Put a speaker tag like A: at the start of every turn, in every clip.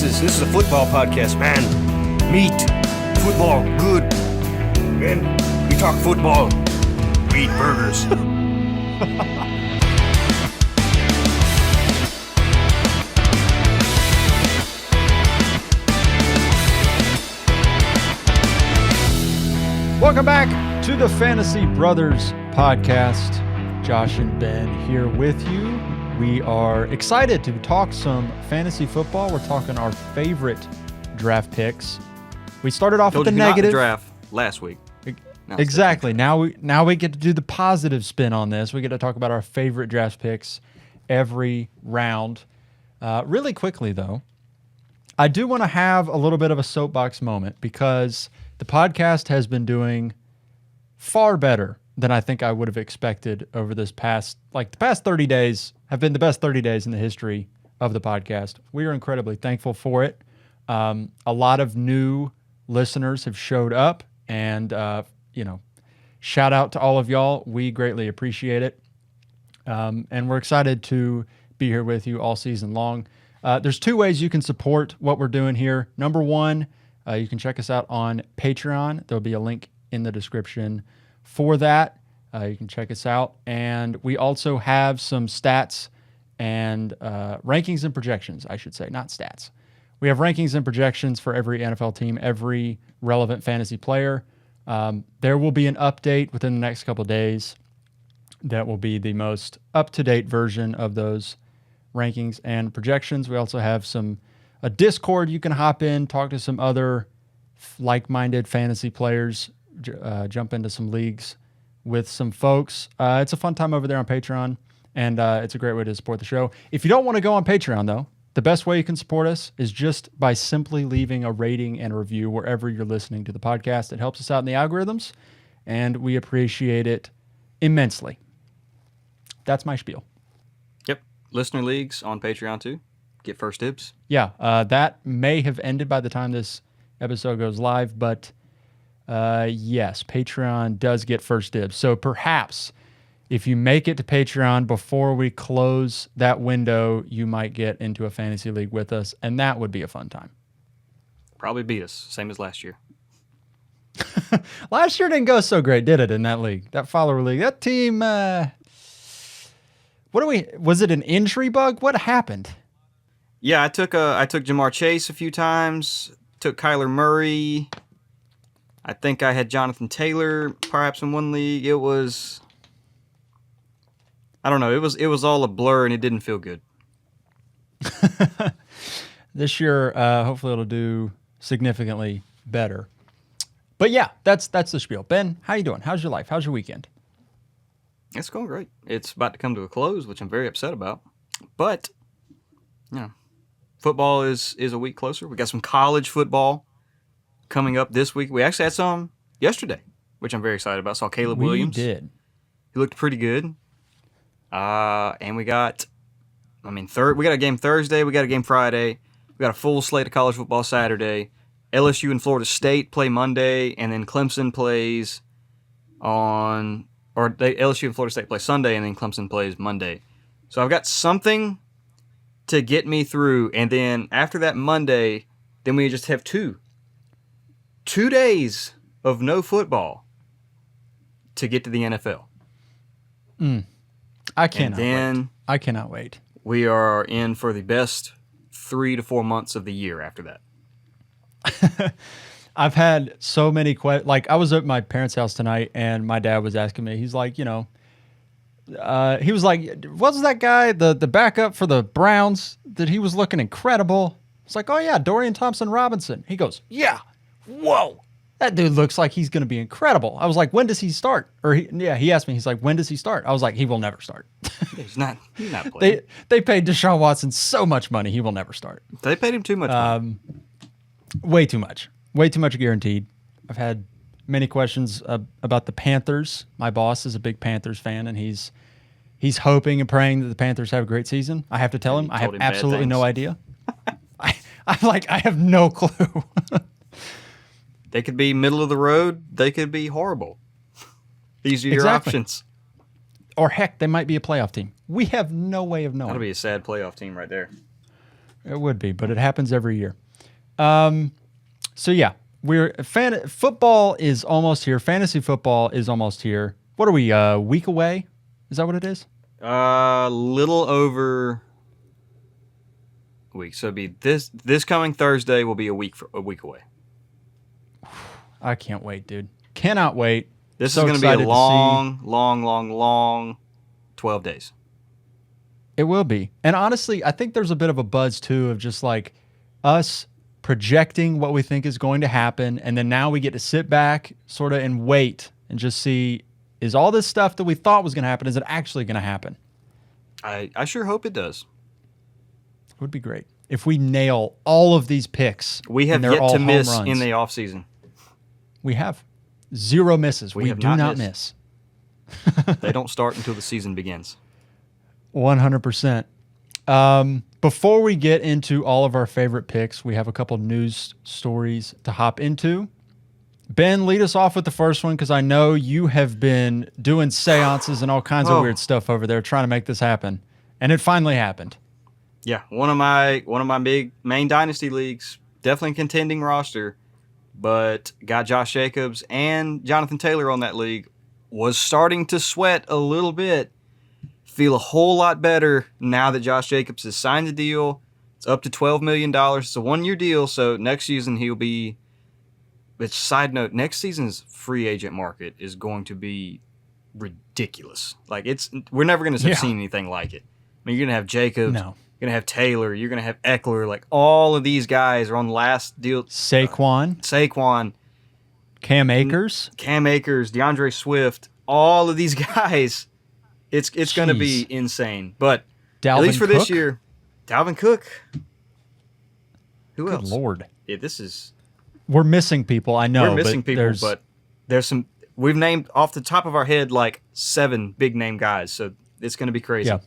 A: is a football podcast, man. Meat, football, good. Man, we talk football. We eat burgers.
B: Welcome back to the Fantasy Brothers podcast. Josh and Ben here with you. We are excited to talk some fantasy football. We're talking our favorite draft picks. We started off with the negative
C: draft last week.
B: Exactly. Now we get to do the positive spin on this. We get to talk about our favorite draft picks every round. Really quickly though, I do want to have a little bit of a soapbox moment because the podcast has been doing far better than I think I would have expected over this past 30 days have been the best 30 days in the history of the podcast. We are incredibly thankful for it. A lot of new listeners have showed up and, shout out to all of y'all. We greatly appreciate it. And we're excited to be here with you all season long. There's two ways you can support what we're doing here. Number one, you can check us out on Patreon. There'll be a link in the description for that. You can check us out. And we also have some stats and rankings and projections, I should say, not stats. We have rankings and projections for every NFL team, every relevant fantasy player. There will be an update within the next couple of days that will be the most up-to-date version of those rankings and projections. We also have a Discord you can hop in, talk to some other like-minded fantasy players, jump into some leagues with some folks. It's a fun time over there on Patreon, and it's a great way to support the show. If you don't want to go on Patreon, though, the best way you can support us is just by simply leaving a rating and a review wherever you're listening to the podcast. It helps us out in the algorithms, and we appreciate it immensely. That's my spiel.
C: Yep. Listener leagues on Patreon, too. Get first dibs.
B: Yeah, that may have ended by the time this episode goes live, but yes, Patreon does get first dibs. So perhaps if you make it to Patreon before we close that window, you might get into a fantasy league with us, and that would be a fun time.
C: Probably beat us, same as last year.
B: Last year didn't go so great, did it, in that league? That follower league. That team, was it an injury bug? What happened?
C: Yeah, I took Jamar Chase a few times, took Kyler Murray. I think I had Jonathan Taylor perhaps in one league. It was, I don't know, it was all a blur and it didn't feel good.
B: This year, hopefully it'll do significantly better. But yeah, that's the spiel. Ben, how you doing? How's your life? How's your weekend?
C: It's going great. It's about to come to a close, which I'm very upset about. But, football is a week closer. We got some college football coming up this week. We actually had some yesterday, which I'm very excited about. Saw Caleb Williams.
B: We did.
C: He looked pretty good. And we got a game Thursday. We got a game Friday. We got a full slate of college football Saturday. LSU and Florida State play Monday, and then Clemson plays LSU and Florida State play Sunday, and then Clemson plays Monday. So I've got something to get me through, and then after that Monday, then we just have two days of no football to get to the NFL.
B: I cannot wait.
C: We are in for the best 3 to 4 months of the year after that.
B: I've had so many questions. Like, I was at my parents' house tonight, and my dad was asking me, he's like, he was like, what's that guy, the backup for the Browns, that he was looking incredible? It's like, oh yeah, Dorian Thompson-Robinson. He goes, yeah, whoa, that dude looks like he's going to be incredible. I was like, when does he start? He asked me, he's like, when does he start? I was like, he will never start.
C: He's not playing.
B: They paid Deshaun Watson so much money, he will never start.
C: They paid him too much money.
B: Way too much guaranteed. I've had many questions about the Panthers. My boss is a big Panthers fan, and he's hoping and praying that the Panthers have a great season. I have to tell him I have absolutely no idea. I have no clue.
C: They could be middle of the road. They could be horrible. These are your options.
B: Or heck, they might be a playoff team. We have no way of knowing.
C: That'll be a sad playoff team right there.
B: It would be, but it happens every year. So yeah, football is almost here. Fantasy football is almost here. What are we? A week away? Is that what it is?
C: Little over a week. So it'd be this coming Thursday will be a week away.
B: I can't wait, dude. Cannot wait.
C: This
B: So
C: is going to be
B: excited
C: a
B: to
C: long 12 days.
B: It will be. And honestly, I think there's a bit of a buzz too of just like us projecting what we think is going to happen. And then now we get to sit back sort of and wait and just see, is all this stuff that we thought was going to happen, is it actually going to happen?
C: I sure hope it does.
B: It would be great. If we nail all of these picks,
C: We have
B: and they're
C: yet
B: all
C: to
B: home
C: miss
B: runs.
C: in the offseason.
B: We have 0 misses. We
C: have
B: do
C: not
B: not
C: missed.
B: miss.
C: They don't start until the season begins.
B: 100%. Before we get into all of our favorite picks, we have a couple news stories to hop into. Ben, lead us off with the first one because I know you have been doing seances and all kinds of
C: Oh.
B: weird stuff over there trying to make this happen. And it finally happened.
C: Yeah, one of my big main dynasty leagues, definitely contending roster, but got Josh Jacobs and Jonathan Taylor on that league. Was starting to sweat a little bit. Feel a whole lot better now that Josh Jacobs has signed the deal. It's up to $12 million. It's a 1-year deal, so next season he'll be. But side note, next season's free agent market is going to be ridiculous. Like we're never going to have
B: Yeah.
C: seen anything like it. I mean, you're going to have Jacobs.
B: No.
C: You're going to have Taylor. You're going to have Eckler. Like, all of these guys are on the last deal.
B: Saquon,
C: Saquon,
B: Cam Akers.
C: Cam Akers, DeAndre Swift, all of these guys. It's going to be
B: Jeez.
C: insane. But
B: Dalvin
C: at least for this
B: Cook?
C: year, Dalvin Cook. Who
B: Good
C: else?
B: Lord.
C: Yeah, this is.
B: We're missing people, I know.
C: We're missing
B: but
C: people, but there's some. We've named off the top of our head like 7 big name guys, so it's going to be crazy.
B: Yeah.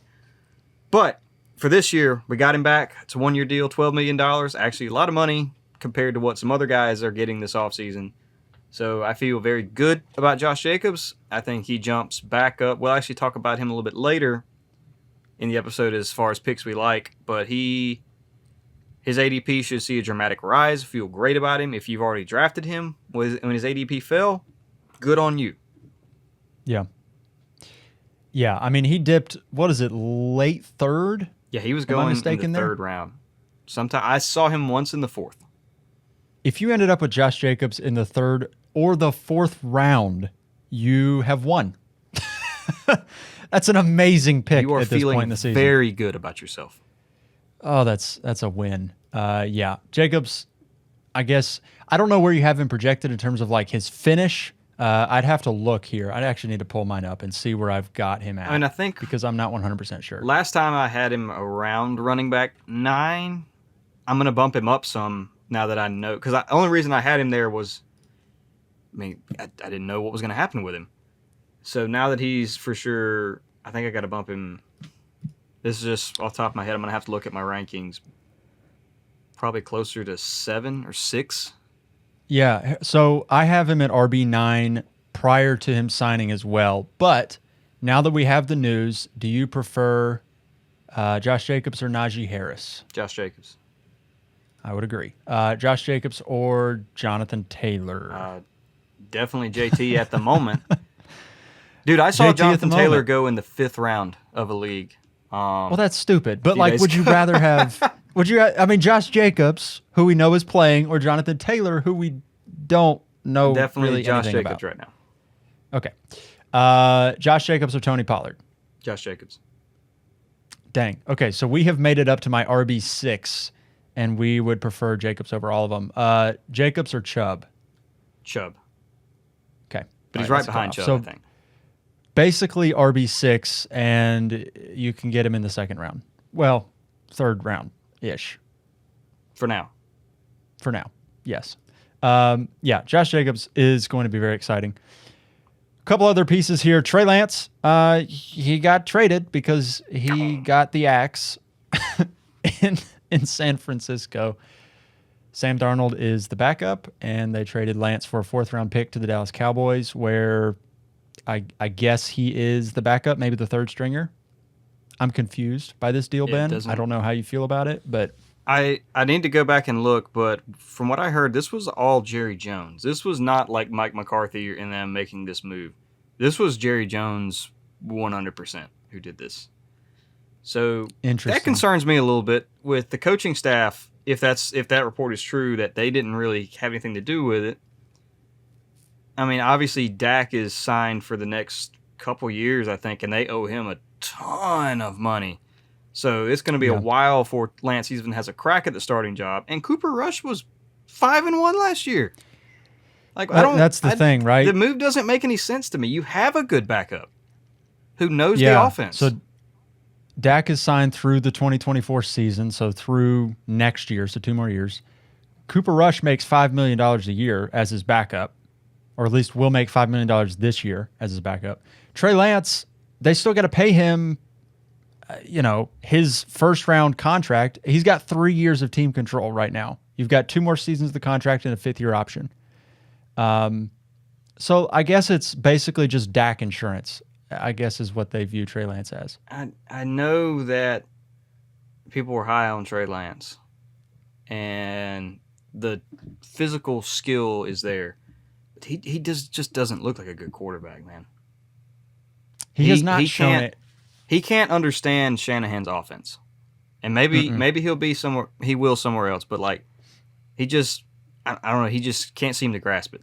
C: But for this year, we got him back. It's a 1-year deal, $12 million. Actually, a lot of money compared to what some other guys are getting this offseason. So I feel very good about Josh Jacobs. I think he jumps back up. We'll actually talk about him a little bit later in the episode as far as picks we like, but his ADP should see a dramatic rise. Feel great about him. If you've already drafted him when his ADP fell, good on you.
B: Yeah. Yeah, I mean, he dipped, what is it, late third?
C: Yeah, he was
B: Am I
C: going in
B: mistaken
C: the
B: there?
C: third round. Sometime I saw him once in the 4th.
B: If you ended up with Josh Jacobs in the 3rd or the 4th round, you have won. That's an amazing pick
C: You are
B: at this point in
C: feeling
B: the season.
C: very good about yourself.
B: Oh, that's a win. Yeah, Jacobs, I guess, I don't know where you have him projected in terms of like his finish. I'd have to look here. I'd actually need to pull mine up and see where I've got him at.
C: I mean, I think
B: because I'm not 100% sure.
C: last time I had him around running back 9. I'm going to bump him up some now that I know. Because the only reason I had him there was, I didn't know what was going to happen with him. So now that he's for sure, I think I got to bump him. This is just off the top of my head. I'm going to have to look at my rankings. Probably closer to 7 or 6.
B: Yeah, so I have him at RB9 prior to him signing as well. But now that we have the news, do you prefer Josh Jacobs or Najee Harris?
C: Josh Jacobs.
B: I would agree. Josh Jacobs or Jonathan Taylor?
C: Definitely JT at the moment. Dude, I saw
B: JT at the
C: Jonathan Taylor
B: moment.
C: go in the 5th round of a league.
B: Well, that's stupid. But
C: few
B: like,
C: days
B: would you
C: ago.
B: rather have? I mean, Josh Jacobs, who we know is playing, or Jonathan Taylor, who we don't know
C: Definitely
B: really
C: Josh
B: anything
C: Jacobs
B: about.
C: right now.
B: Okay. Josh Jacobs or Tony Pollard?
C: Josh Jacobs.
B: Dang. Okay, so we have made it up to my RB6, and we would prefer Jacobs over all of them. Jacobs or Chubb?
C: Chubb.
B: Okay.
C: But he's
B: All
C: right
B: that's a
C: behind
B: cutoff.
C: Chubb,
B: So
C: I think.
B: basically RB6, and you can get him in the 2nd round. Well, 3rd round-ish
C: For now.
B: for now. Yes. Yeah, Josh Jacobs is going to be very exciting. A couple other pieces here. Trey Lance, he got traded because he got the axe in San Francisco. Sam Darnold is the backup, and they traded Lance for a 4th-round pick to the Dallas Cowboys, where I guess he is the backup, maybe the 3rd stringer. I'm confused by this deal,
C: Yeah, it
B: Ben.
C: doesn't-
B: I don't know how you feel about it, but
C: I need to go back and look, but from what I heard, this was all Jerry Jones. This was not like Mike McCarthy and them making this move. This was Jerry Jones 100% who did this. So that concerns me a little bit with the coaching staff. If that report is true, that they didn't really have anything to do with it. I mean, obviously Dak is signed for the next couple years, I think, and they owe him a ton of money. So it's going to be a while before Lance even has a crack at the starting job. And Cooper Rush was 5-1 last year. Like
B: that's the thing, right?
C: The move doesn't make any sense to me. You have a good backup who knows the offense.
B: So Dak is signed through the 2024 season, so through next year, so 2 more years. Cooper Rush makes $5 million a year as his backup, or at least will make $5 million this year as his backup. Trey Lance, they still got to pay him, his first-round contract. He's got 3 years of team control right now. You've got 2 more seasons of the contract and a 5th-year option. So I guess it's basically just Dak insurance, I guess is what they view Trey Lance as.
C: I know that people were high on Trey Lance, and the physical skill is there. But he just doesn't look like a good quarterback, man.
B: He has not shown it.
C: He can't understand Shanahan's offense, and maybe he'll be somewhere. He will somewhere else, but like he just I don't know. He just can't seem to grasp it.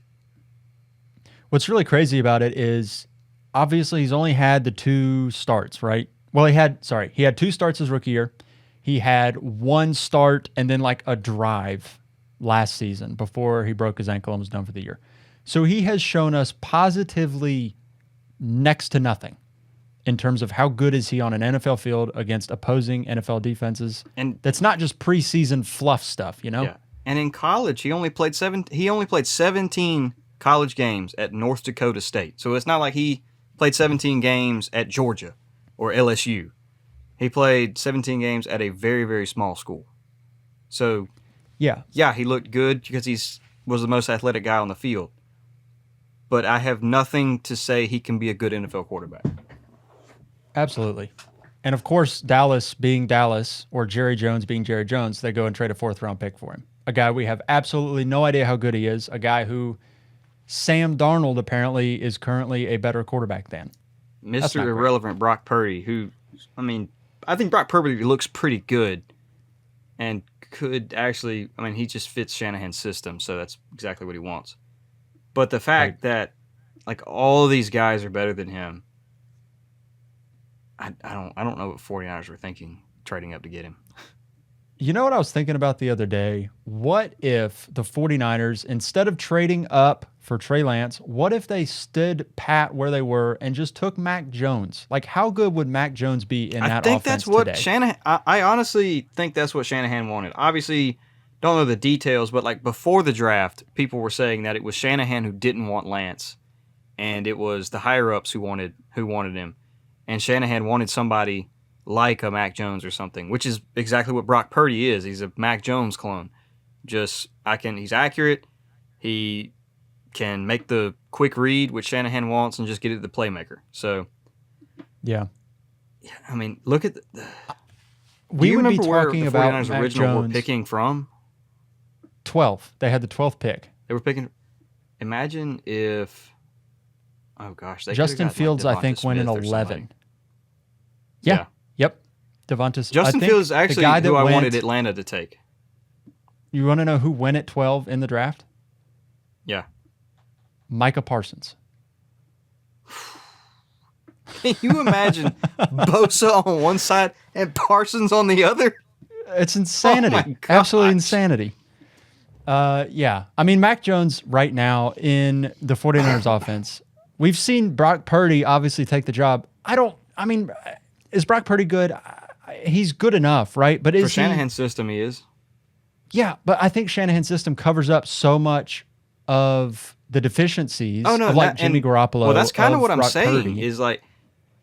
B: What's really crazy about it is obviously he's only had the 2 starts, right? Well, he had 2 starts his rookie year. He had 1 start and then like a drive last season before he broke his ankle and was done for the year. So he has shown us positively next to nothing in terms of how good is he on an NFL field against opposing NFL defenses. And that's not just preseason fluff stuff,
C: Yeah. And in college, he only played 17 college games at North Dakota State. So it's not like he played 17 games at Georgia or LSU. He played 17 games at a very, very small school. So, yeah, he looked good because was the most athletic guy on the field. But I have nothing to say he can be a good NFL quarterback.
B: Absolutely. And of course, Dallas being Dallas or Jerry Jones being Jerry Jones, they go and trade a 4th-round pick for him. A guy we have absolutely no idea how good he is, a guy who Sam Darnold apparently is currently a better quarterback than.
C: Mr. Irrelevant Brock Purdy, who, I think Brock Purdy looks pretty good and could actually, he just fits Shanahan's system, so that's exactly what he wants. But the fact that, like, all these guys are better than him, I don't know what 49ers were thinking trading up to get him.
B: You know what I was thinking about the other day? What if the 49ers, instead of trading up for Trey Lance, what if they stood pat where they were and just took Mac Jones? Like, how good would Mac Jones be in that offense today? I think that's what
C: Shanahan... I honestly think that's what Shanahan wanted. Obviously, don't know the details, but like before the draft, people were saying that it was Shanahan who didn't want Lance, and it was the higher-ups who wanted him. And Shanahan wanted somebody like a Mac Jones or something, which is exactly what Brock Purdy is. He's a Mac Jones clone. He's accurate. He can make the quick read, which Shanahan wants, and just get it to the playmaker. So,
B: yeah.
C: Look at
B: we would be talking about Mac
C: original were picking from
B: 12. They had the 12th pick.
C: They were picking. Imagine if. Oh gosh,
B: Justin Fields, I think, went in 11. Yeah. Yep.
C: Justin Fields is actually who I wanted Atlanta to take.
B: You want to know who went at 12 in the draft?
C: Yeah.
B: Micah Parsons.
C: Can you imagine Bosa on one side and Parsons on the other?
B: It's insanity. Absolutely insanity. Yeah. Mac Jones right now in the 49ers offense, we've seen Brock Purdy obviously take the job. Is Brock Purdy good? He's good enough, right? But
C: for Shanahan's system, he is.
B: Yeah, but I think Shanahan's system covers up so much of the deficiencies of Jimmy Garoppolo.
C: Well, that's kind of what I'm
B: Brock
C: saying
B: Purdy.
C: is like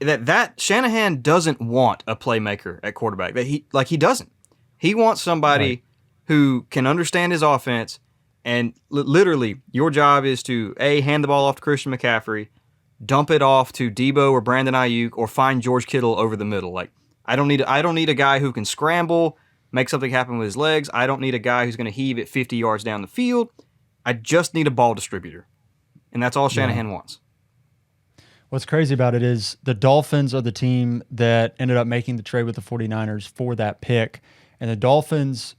C: that Shanahan doesn't want a playmaker at quarterback. That he doesn't. He wants somebody who can understand his offense, and literally your job is to hand the ball off to Christian McCaffrey, dump it off to Debo or Brandon Ayuk, or find George Kittle over the middle. Like I don't need a guy who can scramble, make something happen with his legs. I don't need a guy who's going to heave it 50 yards down the field. I just need a ball distributor. And that's all Shanahan wants.
B: What's crazy about it is the Dolphins are the team that ended up making the trade with the 49ers for that pick. And the Dolphins,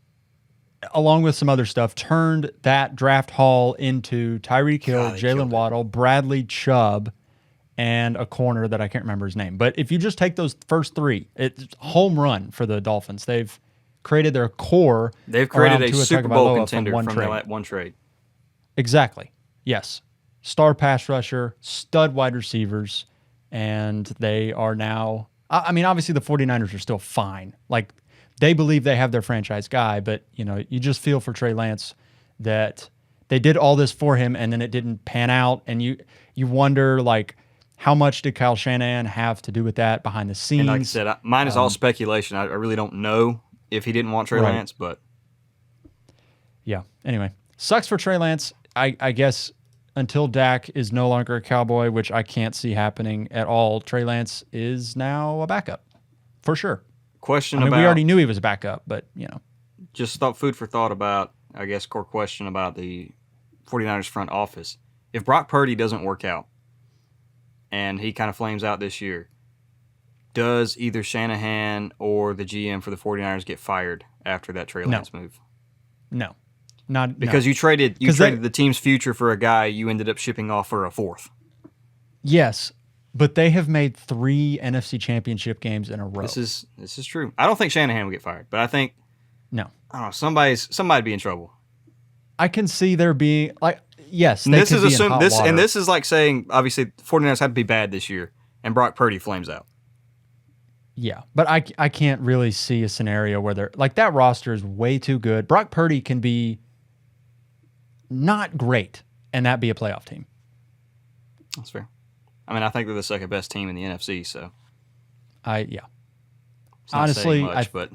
B: along with some other stuff, turned that draft haul into Tyreek Hill, Jalen Waddle, Bradley Chubb, and a corner that I can't remember his name. But if you just take those first three, it's home run for the Dolphins. They've created their core.
C: They've created a
B: Tua
C: Super Bowl
B: Tagovailoa
C: contender from
B: trade.
C: that one trade.
B: Exactly. Yes. Star pass rusher, stud wide receivers, and they are now, I mean, obviously the 49ers are still fine. Like, they believe they have their franchise guy, but, you know, you just feel for Trey Lance that they did all this for him and then it didn't pan out. And you wonder, like, how much did Kyle Shanahan have to do with that behind the scenes?
C: And like I said, mine is all speculation. I really don't know if he didn't want Trey Lance, but.
B: Yeah. Anyway, sucks for Trey Lance. I guess until Dak is no longer a Cowboy, which I can't see happening at all, Trey Lance is now a backup for sure.
C: Question
B: I mean,
C: about.
B: we already knew he was a backup, but, you know.
C: Just food for thought about, I guess, core question about the 49ers front office. If Brock Purdy doesn't work out and he kind of flames out this year, does either Shanahan or the GM for the 49ers get fired after that Trey Lance move?
B: No. Not
C: because
B: no.
C: you traded the team's future for a guy you ended up shipping off for a fourth.
B: Yes, but they have made 3 NFC Championship games in a row.
C: This is true. I don't think Shanahan will get fired, but I think I don't know, somebody be in trouble.
B: I can see there being like yes,
C: and
B: they
C: this
B: could
C: is
B: be in
C: assume
B: hot
C: this
B: water.
C: and this is like saying obviously the 49ers had to be bad this year and Brock Purdy flames out.
B: Yeah, but I can't really see a scenario where they're like that roster is way too good. Brock Purdy can be not great and that be a playoff team.
C: That's fair. I mean, I think they're the second best team in the NFC, so
B: Yeah.
C: it's not
B: Honestly,
C: saying much, but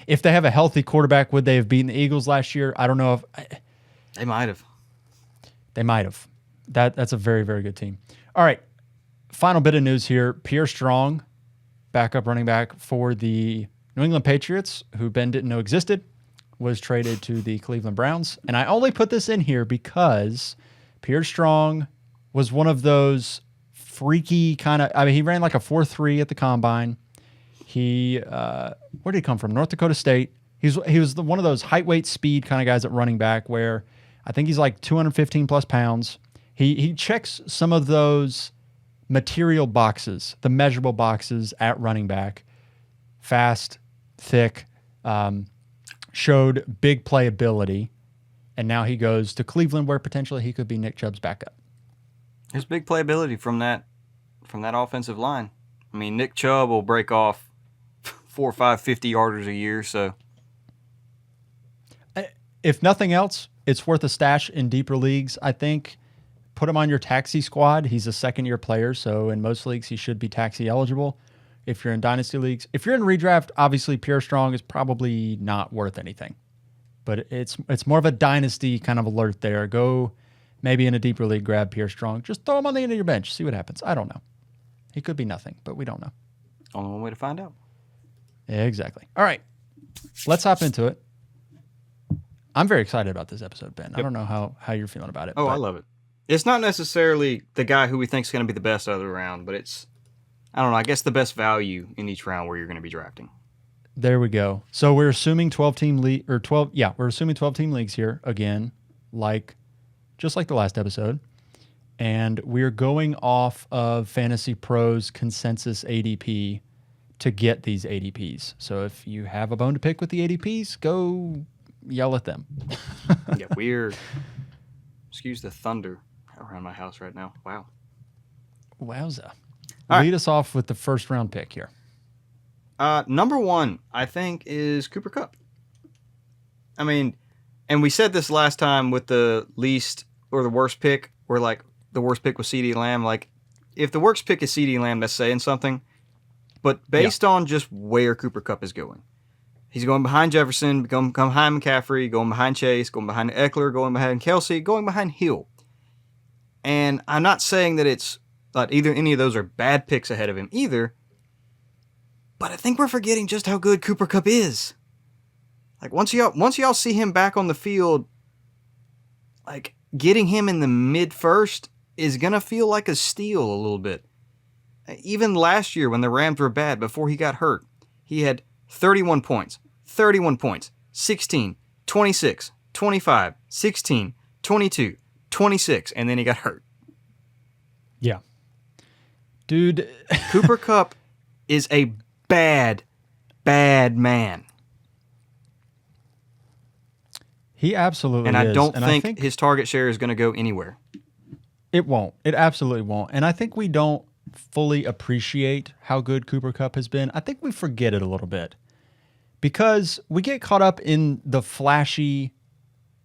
B: if they have a healthy quarterback, would they have beaten the Eagles last year? I don't know if
C: they might have.
B: They might have. That's a very, very good team. All right. Final bit of news here. Pierre Strong, backup running back for the New England Patriots, who Ben didn't know existed, was traded to the Cleveland Browns. And I only put this in here because Pierre Strong was one of those freaky kind of, I mean, he ran like a 4.3 at the combine. He, where did he come from? North Dakota State. He was one of those height, weight, speed kind of guys at running back where I think he's like 215 plus pounds. He checks some of those material boxes, the measurable boxes at running back. Fast, thick, showed big playability, and now he goes to Cleveland where potentially he could be Nick Chubb's backup.
C: There's big playability from that offensive line. I mean, Nick Chubb will break off 4 or 5 50-yarders a year, so.
B: If nothing else, it's worth a stash in deeper leagues, I think. Put him on your taxi squad. He's a second-year player, so in most leagues he should be taxi eligible. If you're in dynasty leagues, if you're in redraft, obviously Pierre Strong is probably not worth anything. But it's more of a dynasty kind of alert there. Go maybe in a deeper league, grab Pierre Strong. Just throw him on the end of your bench. See what happens. I don't know. He could be nothing, but we don't know.
C: Only one way to find out.
B: Exactly. All right. Let's hop into it. I'm very excited about this episode, Ben. Yep. I don't know how you're feeling about it.
C: Oh, I love it. It's not necessarily the guy who we think is going to be the best out of the round, but it's, I don't know, I guess the best value in each round where you're going to be drafting.
B: There we go. So we're assuming 12-team league or 12. Yeah, we're assuming 12-team leagues here again, just like the last episode. And we're going off of Fantasy Pros consensus ADP to get these ADPs. So if you have a bone to pick with the ADPs, go yell at them.
C: Yeah, we're, excuse the thunder around my house right now. Wow.
B: Wowza.
C: All
B: Lead
C: right.
B: us off with the first round pick here.
C: Number 1, I think, is Cooper Kupp. I mean, and we said this last time with the least or the worst pick, where like the worst pick was CeeDee Lamb. Like, if the worst pick is CeeDee Lamb, that's saying something. But based on just where Cooper Kupp is going, he's going behind Jefferson, going behind McCaffrey, going behind Chase, going behind Eckler, going behind Kelsey, going behind Hill. And I'm not saying that it's like either any of those are bad picks ahead of him either. But I think we're forgetting just how good Cooper Kupp is. Like once y'all see him back on the field, like getting him in the mid first is gonna feel like a steal a little bit. Even last year when the Rams were bad before he got hurt, he had 31 points, 16, 26, 25, 16, 22, 26, and then he got hurt.
B: Yeah. Dude.
C: Cooper Kupp is a bad man.
B: He absolutely
C: and
B: is.
C: I don't
B: and
C: think his target share is going to go anywhere.
B: It won't. It absolutely won't. And I think we don't fully appreciate how good Cooper Kupp has been. I think we forget it a little bit because we get caught up in the flashy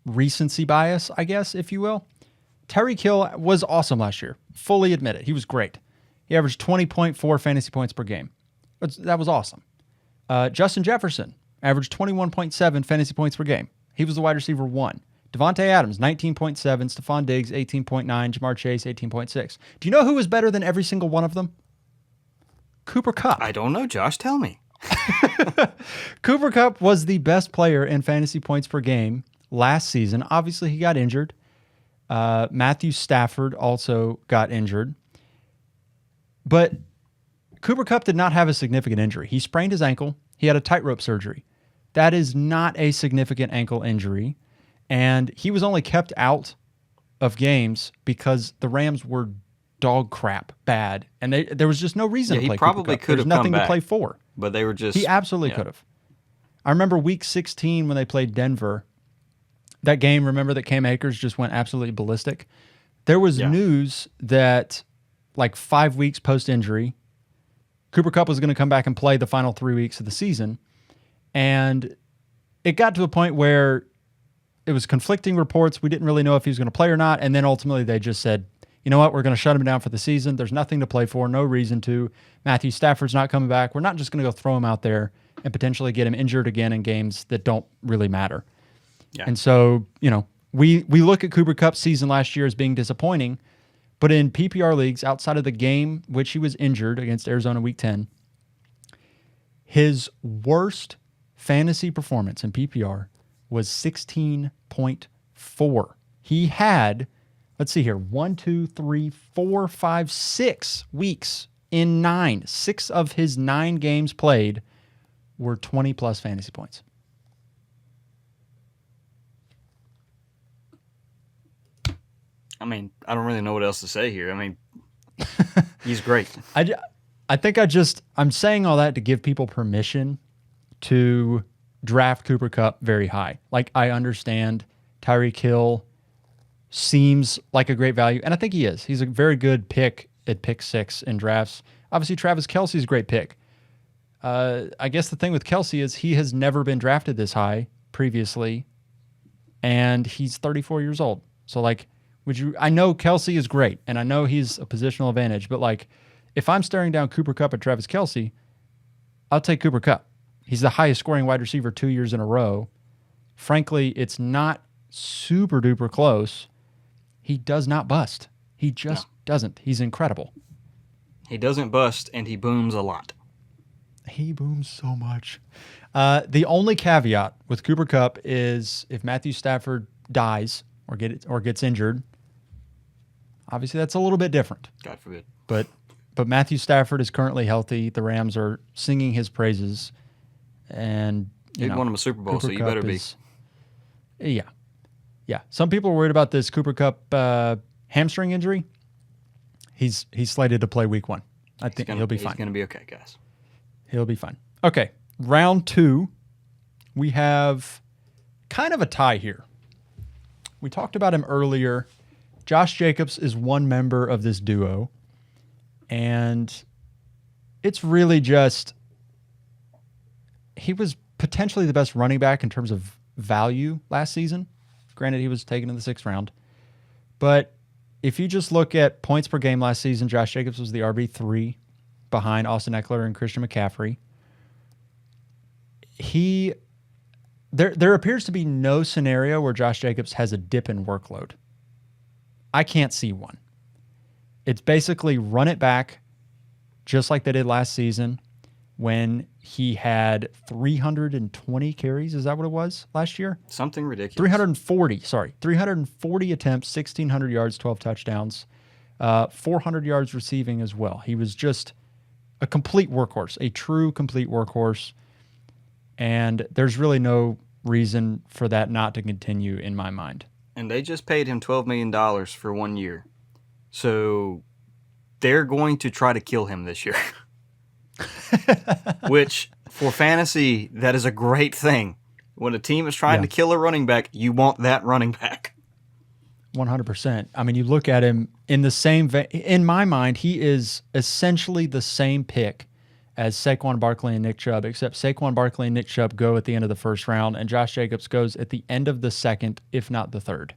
B: recency bias, I guess, if you will. Tyreek Hill was awesome last year. Fully admit it. He was great. He averaged 20.4 fantasy points per game. That was awesome. Justin Jefferson averaged 21.7 fantasy points per game. He was the wide receiver 1. Devontae Adams, 19.7. Stephon Diggs, 18.9. Jamar Chase, 18.6. Do you know who was better than every single one of them? Cooper Kupp.
C: I don't know, Josh. Tell me.
B: Cooper Kupp was the best player in fantasy points per game last season. Obviously, he got injured. Matthew Stafford also got injured. But Cooper Kupp did not have a significant injury. He sprained his ankle. He had a tightrope surgery. That is not a significant ankle injury. And he was only kept out of games because the Rams were dog crap bad. And there was just no reason to play Cooper Kupp.
C: He probably could
B: There's
C: have come
B: nothing
C: back,
B: to play for.
C: But they were just...
B: He absolutely could have. I remember week 16 when they played Denver. That game, remember that Cam Akers just went absolutely ballistic? There was news that like 5 weeks post-injury, Cooper Kupp was going to come back and play the final 3 weeks of the season. And it got to a point where it was conflicting reports. We didn't really know if he was going to play or not. And then ultimately they just said, you know what, we're going to shut him down for the season. There's nothing to play for, no reason to. Matthew Stafford's not coming back. We're not just going to go throw him out there and potentially get him injured again in games that don't really matter. Yeah. And so, you know, we look at Cooper Kupp's season last year as being disappointing, but in PPR leagues outside of the game which he was injured against Arizona week 10, his worst fantasy performance in PPR was 16.4. He had, let's see here, 1, 2, 3, 4, 5, 6 weeks in 9. 6 of his 9 games played were 20 plus fantasy points.
C: I mean, I don't really know what else to say here. I mean, he's great.
B: I think I'm saying all that to give people permission to draft Cooper Kupp very high. Like, I understand Tyreek Hill seems like a great value, and I think he is. He's a very good pick at pick 6 in drafts. Obviously, Travis Kelce's a great pick. I guess the thing with Kelce is he has never been drafted this high previously, and he's 34 years old. So, like, I know Kelce is great, and I know he's a positional advantage, but, like, if I'm staring down Cooper Kupp at Travis Kelce, I'll take Cooper Kupp. He's the highest scoring wide receiver 2 years in a row. Frankly, it's not super duper close. He does not bust. He just doesn't. He's incredible.
C: He doesn't bust, and he booms a lot.
B: He booms so much. The only caveat with Cooper Kupp is if Matthew Stafford dies or gets injured. Obviously, that's a little bit different.
C: God forbid.
B: But Matthew Stafford is currently healthy. The Rams are singing his praises, and
C: he won him a Super Bowl,
B: Cooper
C: so you
B: Kupp
C: better be.
B: Yeah. Some people are worried about this Cooper Kupp hamstring injury. He's slated to play week 1. I think he'll be fine.
C: He's going to be okay, guys.
B: He'll be fine. Okay, round 2, we have kind of a tie here. We talked about him earlier. Josh Jacobs is one member of this duo, and it's really just he was potentially the best running back in terms of value last season. Granted, he was taken in the 6th round. But if you just look at points per game last season, Josh Jacobs was the RB3 behind Austin Eckler and Christian McCaffrey. There appears to be no scenario where Josh Jacobs has a dip in workload. I can't see one. It's basically run it back just like they did last season. when he had 320 carries. Is that what it was last year?
C: Something ridiculous.
B: 340 attempts, 1,600 yards, 12 touchdowns, 400 yards receiving as well. He was just a complete workhorse, a true complete workhorse. And there's really no reason for that not to continue in my mind.
C: And they just paid him $12 million for 1 year. So they're going to try to kill him this year. Which, for fantasy, that is a great thing. When a team is trying to kill a running back, you want that running back.
B: 100%. I mean, you look at him in the same in my mind, he is essentially the same pick as Saquon Barkley and Nick Chubb, except Saquon Barkley and Nick Chubb go at the end of the first round, and Josh Jacobs goes at the end of the second, if not the third.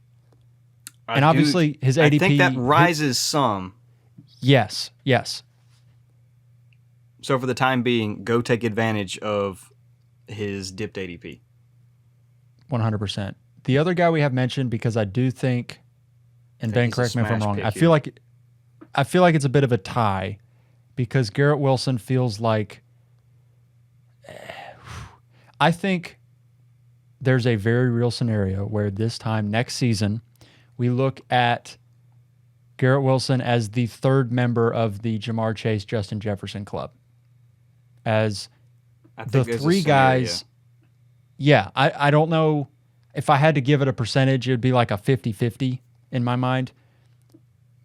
B: And obviously, his ADP...
C: I think that rises some.
B: Yes.
C: So for the time being, go take advantage of his dipped ADP.
B: 100%. The other guy we have mentioned, because I do think, and Ben, correct me if I'm wrong, I feel like it's a bit of a tie, because Garrett Wilson feels like, I think there's a very real scenario where this time next season, we look at Garrett Wilson as the third member of the Jamar Chase, Justin Jefferson club. As the three guys. Yeah, I don't know if I had to give it a percentage, it would be like a 50-50 in my mind.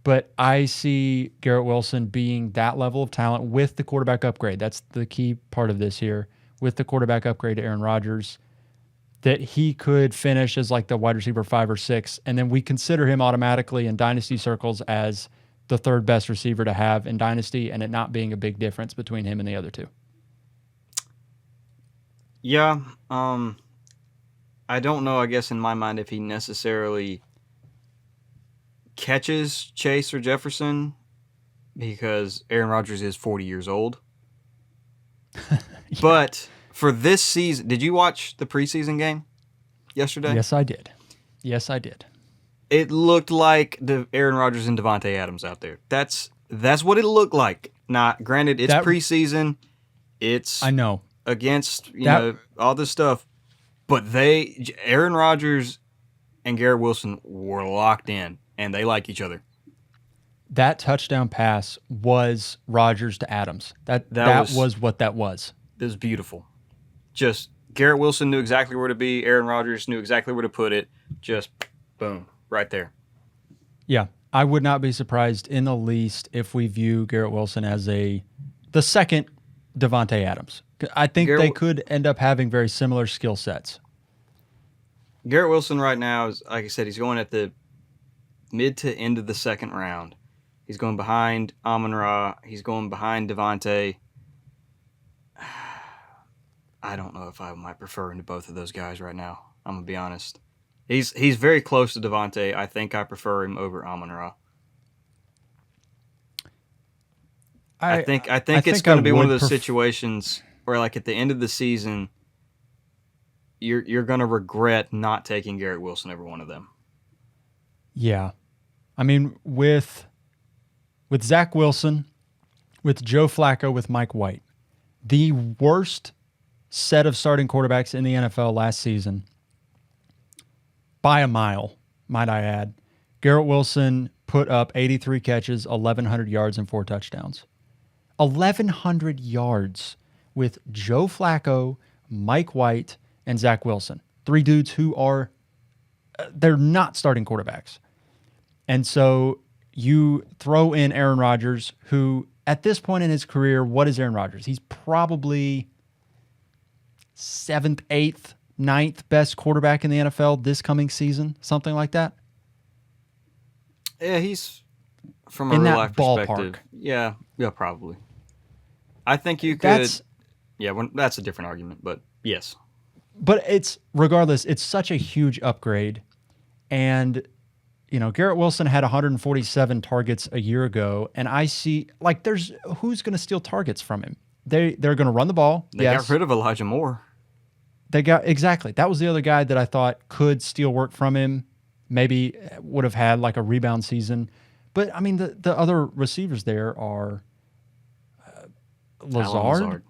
B: But I see Garrett Wilson being that level of talent with the quarterback upgrade. That's the key part of this here. With the quarterback upgrade to Aaron Rodgers, that he could finish as like the wide receiver 5 or 6. And then we consider him automatically in dynasty circles as the third best receiver to have in dynasty, and it not being a big difference between him and the other two.
C: Yeah. I don't know, I guess, in my mind, if he necessarily catches Chase or Jefferson, because Aaron Rodgers is 40 years old. Yeah. But for this season, did you watch the preseason game yesterday?
B: Yes, I did.
C: It looked like the Aaron Rodgers and Devontae Adams out there. That's what it looked like. Now, granted, it's preseason. It's
B: I know
C: against all this stuff, but Aaron Rodgers and Garrett Wilson were locked in, and they like each other.
B: That touchdown pass was Rodgers to Adams. That was what that was.
C: It was beautiful. Just Garrett Wilson knew exactly where to be. Aaron Rodgers knew exactly where to put it. Just boom, right there.
B: Yeah, I would not be surprised in the least if we view Garrett Wilson as the second Devontae Adams. I think they could end up having very similar skill sets.
C: Garrett Wilson right now is, like I said, he's going at the mid to end of the second round. He's going behind Amon-Ra. He's going behind Devontae. I don't know if I might prefer into both of those guys right now. I'm going to be honest. He's very close to Devontae. I think I prefer him over Amon-Ra. I think it's going to be one of those situations where, like, at the end of the season, you're going to regret not taking Garrett Wilson over one of them.
B: Yeah. I mean, with Zach Wilson, with Joe Flacco, with Mike White, the worst set of starting quarterbacks in the NFL last season, by a mile, might I add. Garrett Wilson put up 83 catches, 1,100 yards, and 4 touchdowns. 1,100 yards with Joe Flacco, Mike White, and Zach Wilson. 3 dudes who are, they're not starting quarterbacks. And so you throw in Aaron Rodgers, who at this point in his career, what is Aaron Rodgers? He's probably 7th, 8th, 9th best quarterback in the NFL this coming season, something like that.
C: Yeah, he's from a real life perspective. Yeah, probably. I think you could. That's a different argument, but yes.
B: But regardless, it's such a huge upgrade. And, Garrett Wilson had 147 targets a year ago, and I see, who's going to steal targets from him? They're going to run the ball.
C: They got rid of Elijah Moore.
B: Exactly. That was the other guy that I thought could steal work from him. Maybe would have had like a rebound season. But, I mean, the other receivers there are Lazard,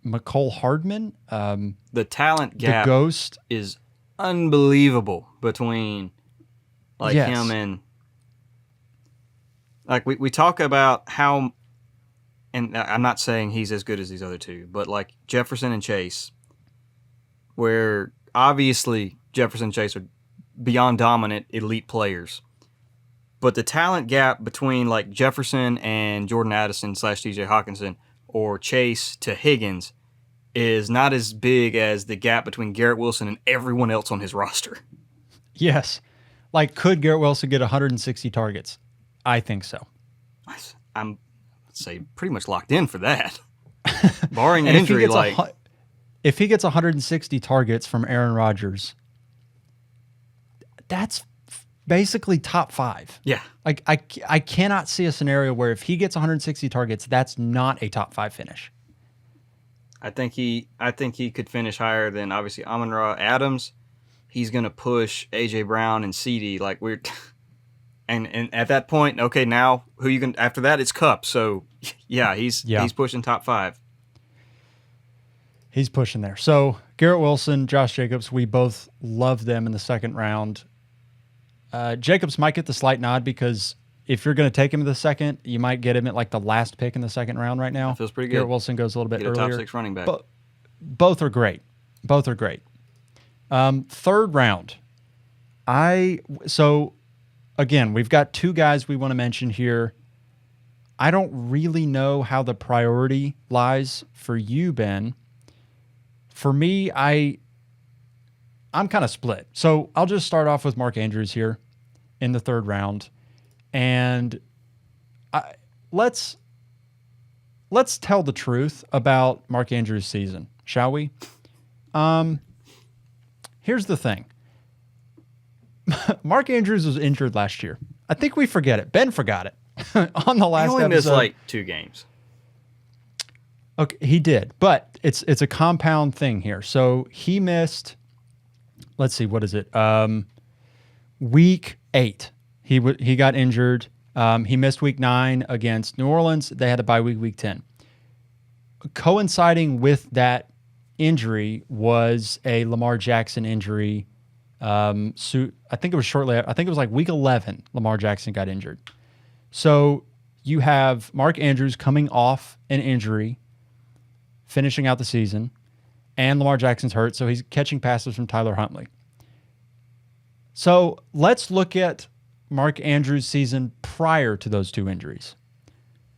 B: McCole Hardman,
C: The talent
B: the
C: gap
B: Ghost.
C: is unbelievable between
B: Yes.
C: him and we talk about how, and I'm not saying he's as good as these other two, but like Jefferson and Chase, where obviously Jefferson and Chase are beyond dominant elite players, but the talent gap between like Jefferson and Jordan Addison / TJ Hawkinson or Chase to Higgins is not as big as the gap between Garrett Wilson and everyone else on his roster.
B: Yes. Like, could Garrett Wilson get 160 targets? I think so.
C: I'm, let's say, pretty much locked in for that. Barring
B: And
C: injury,
B: if he gets 160 targets from Aaron Rodgers, that's basically top 5.
C: yeah.
B: Like, I cannot see a scenario where if he gets 160 targets, that's not a top 5 finish.
C: I think he could finish higher than obviously Amon-Ra Adams. He's gonna push AJ Brown and CD like we're, and at that point, okay, now who you can after that it's Kupp. So yeah, he's pushing top 5.
B: He's pushing there. So Garrett Wilson, Josh Jacobs, we both love them in the second round. Jacobs might get the slight nod because if you're going to take him in the second, you might get him at like the last pick in the second round right now.
C: That feels pretty good.
B: Garrett Wilson goes a little bit
C: Get a
B: earlier.
C: top 6 running back.
B: But both are great. Both are great. Third round. So again, we've got 2 guys we want to mention here. I don't really know how the priority lies for you, Ben. For me, I'm kind of split. So I'll just start off with Mark Andrews here in the third round. And let's tell the truth about Mark Andrews' season, shall we? Here's the thing. Mark Andrews was injured last year. I think we forget it. Ben forgot it on the last
C: He only
B: episode.
C: missed like 2 games.
B: Okay, he did, but it's a compound thing here. So he missed. Let's see, what is it? Week 8. He got injured. He missed week 9 against New Orleans. They had a bye week 10. Coinciding with that injury was a Lamar Jackson injury. I think it was shortly. I think it was like week 11. Lamar Jackson got injured. So you have Mark Andrews coming off an injury, finishing out the season, and Lamar Jackson's hurt, so he's catching passes from Tyler Huntley. So let's look at Mark Andrews' season prior to those 2 injuries.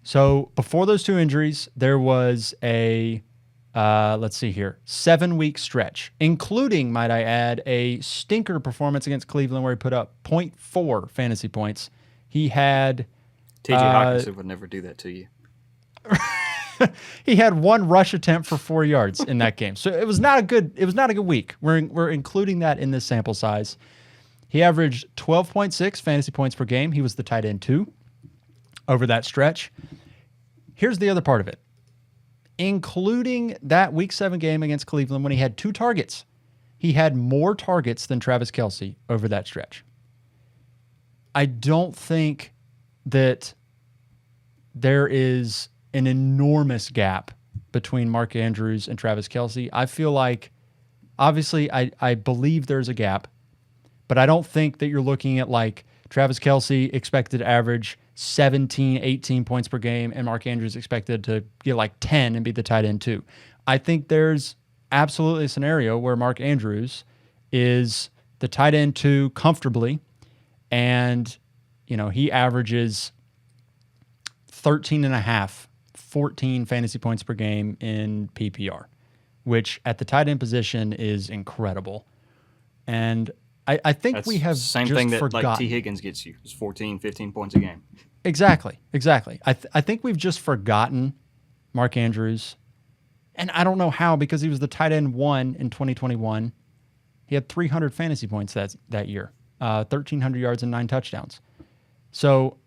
B: So before those 2 injuries, there was a, 7-week stretch, including, might I add, a stinker performance against Cleveland where he put up 0.4 fantasy points. He had...
C: TJ Hawkinson would never do that to you.
B: He had 1 rush attempt for 4 yards in that game. So it was not a good week. We're including that in this sample size. He averaged 12.6 fantasy points per game. He was the tight end 2 over that stretch. Here's the other part of it. Including that week 7 game against Cleveland when he had 2 targets. He had more targets than Travis Kelce over that stretch. I don't think that there is an enormous gap between Mark Andrews and Travis Kelce. I feel like, obviously, I believe there's a gap, but I don't think that you're looking at like Travis Kelce expected to average 17, 18 points per game, and Mark Andrews expected to get like 10 and be the tight end 2. I think there's absolutely a scenario where Mark Andrews is the tight end 2 comfortably, and he averages 13.5, 14 fantasy points per game in PPR, which at the tight end position is incredible. And I think
C: That's
B: we have
C: same
B: just
C: thing that
B: forgotten.
C: like T. Higgins gets you. It's 14, 15 points a game.
B: Exactly. I think we've just forgotten Mark Andrews, and I don't know how, because he was the tight end 1 in 2021. He had 300 fantasy points that year, 1,300 yards and 9 touchdowns. So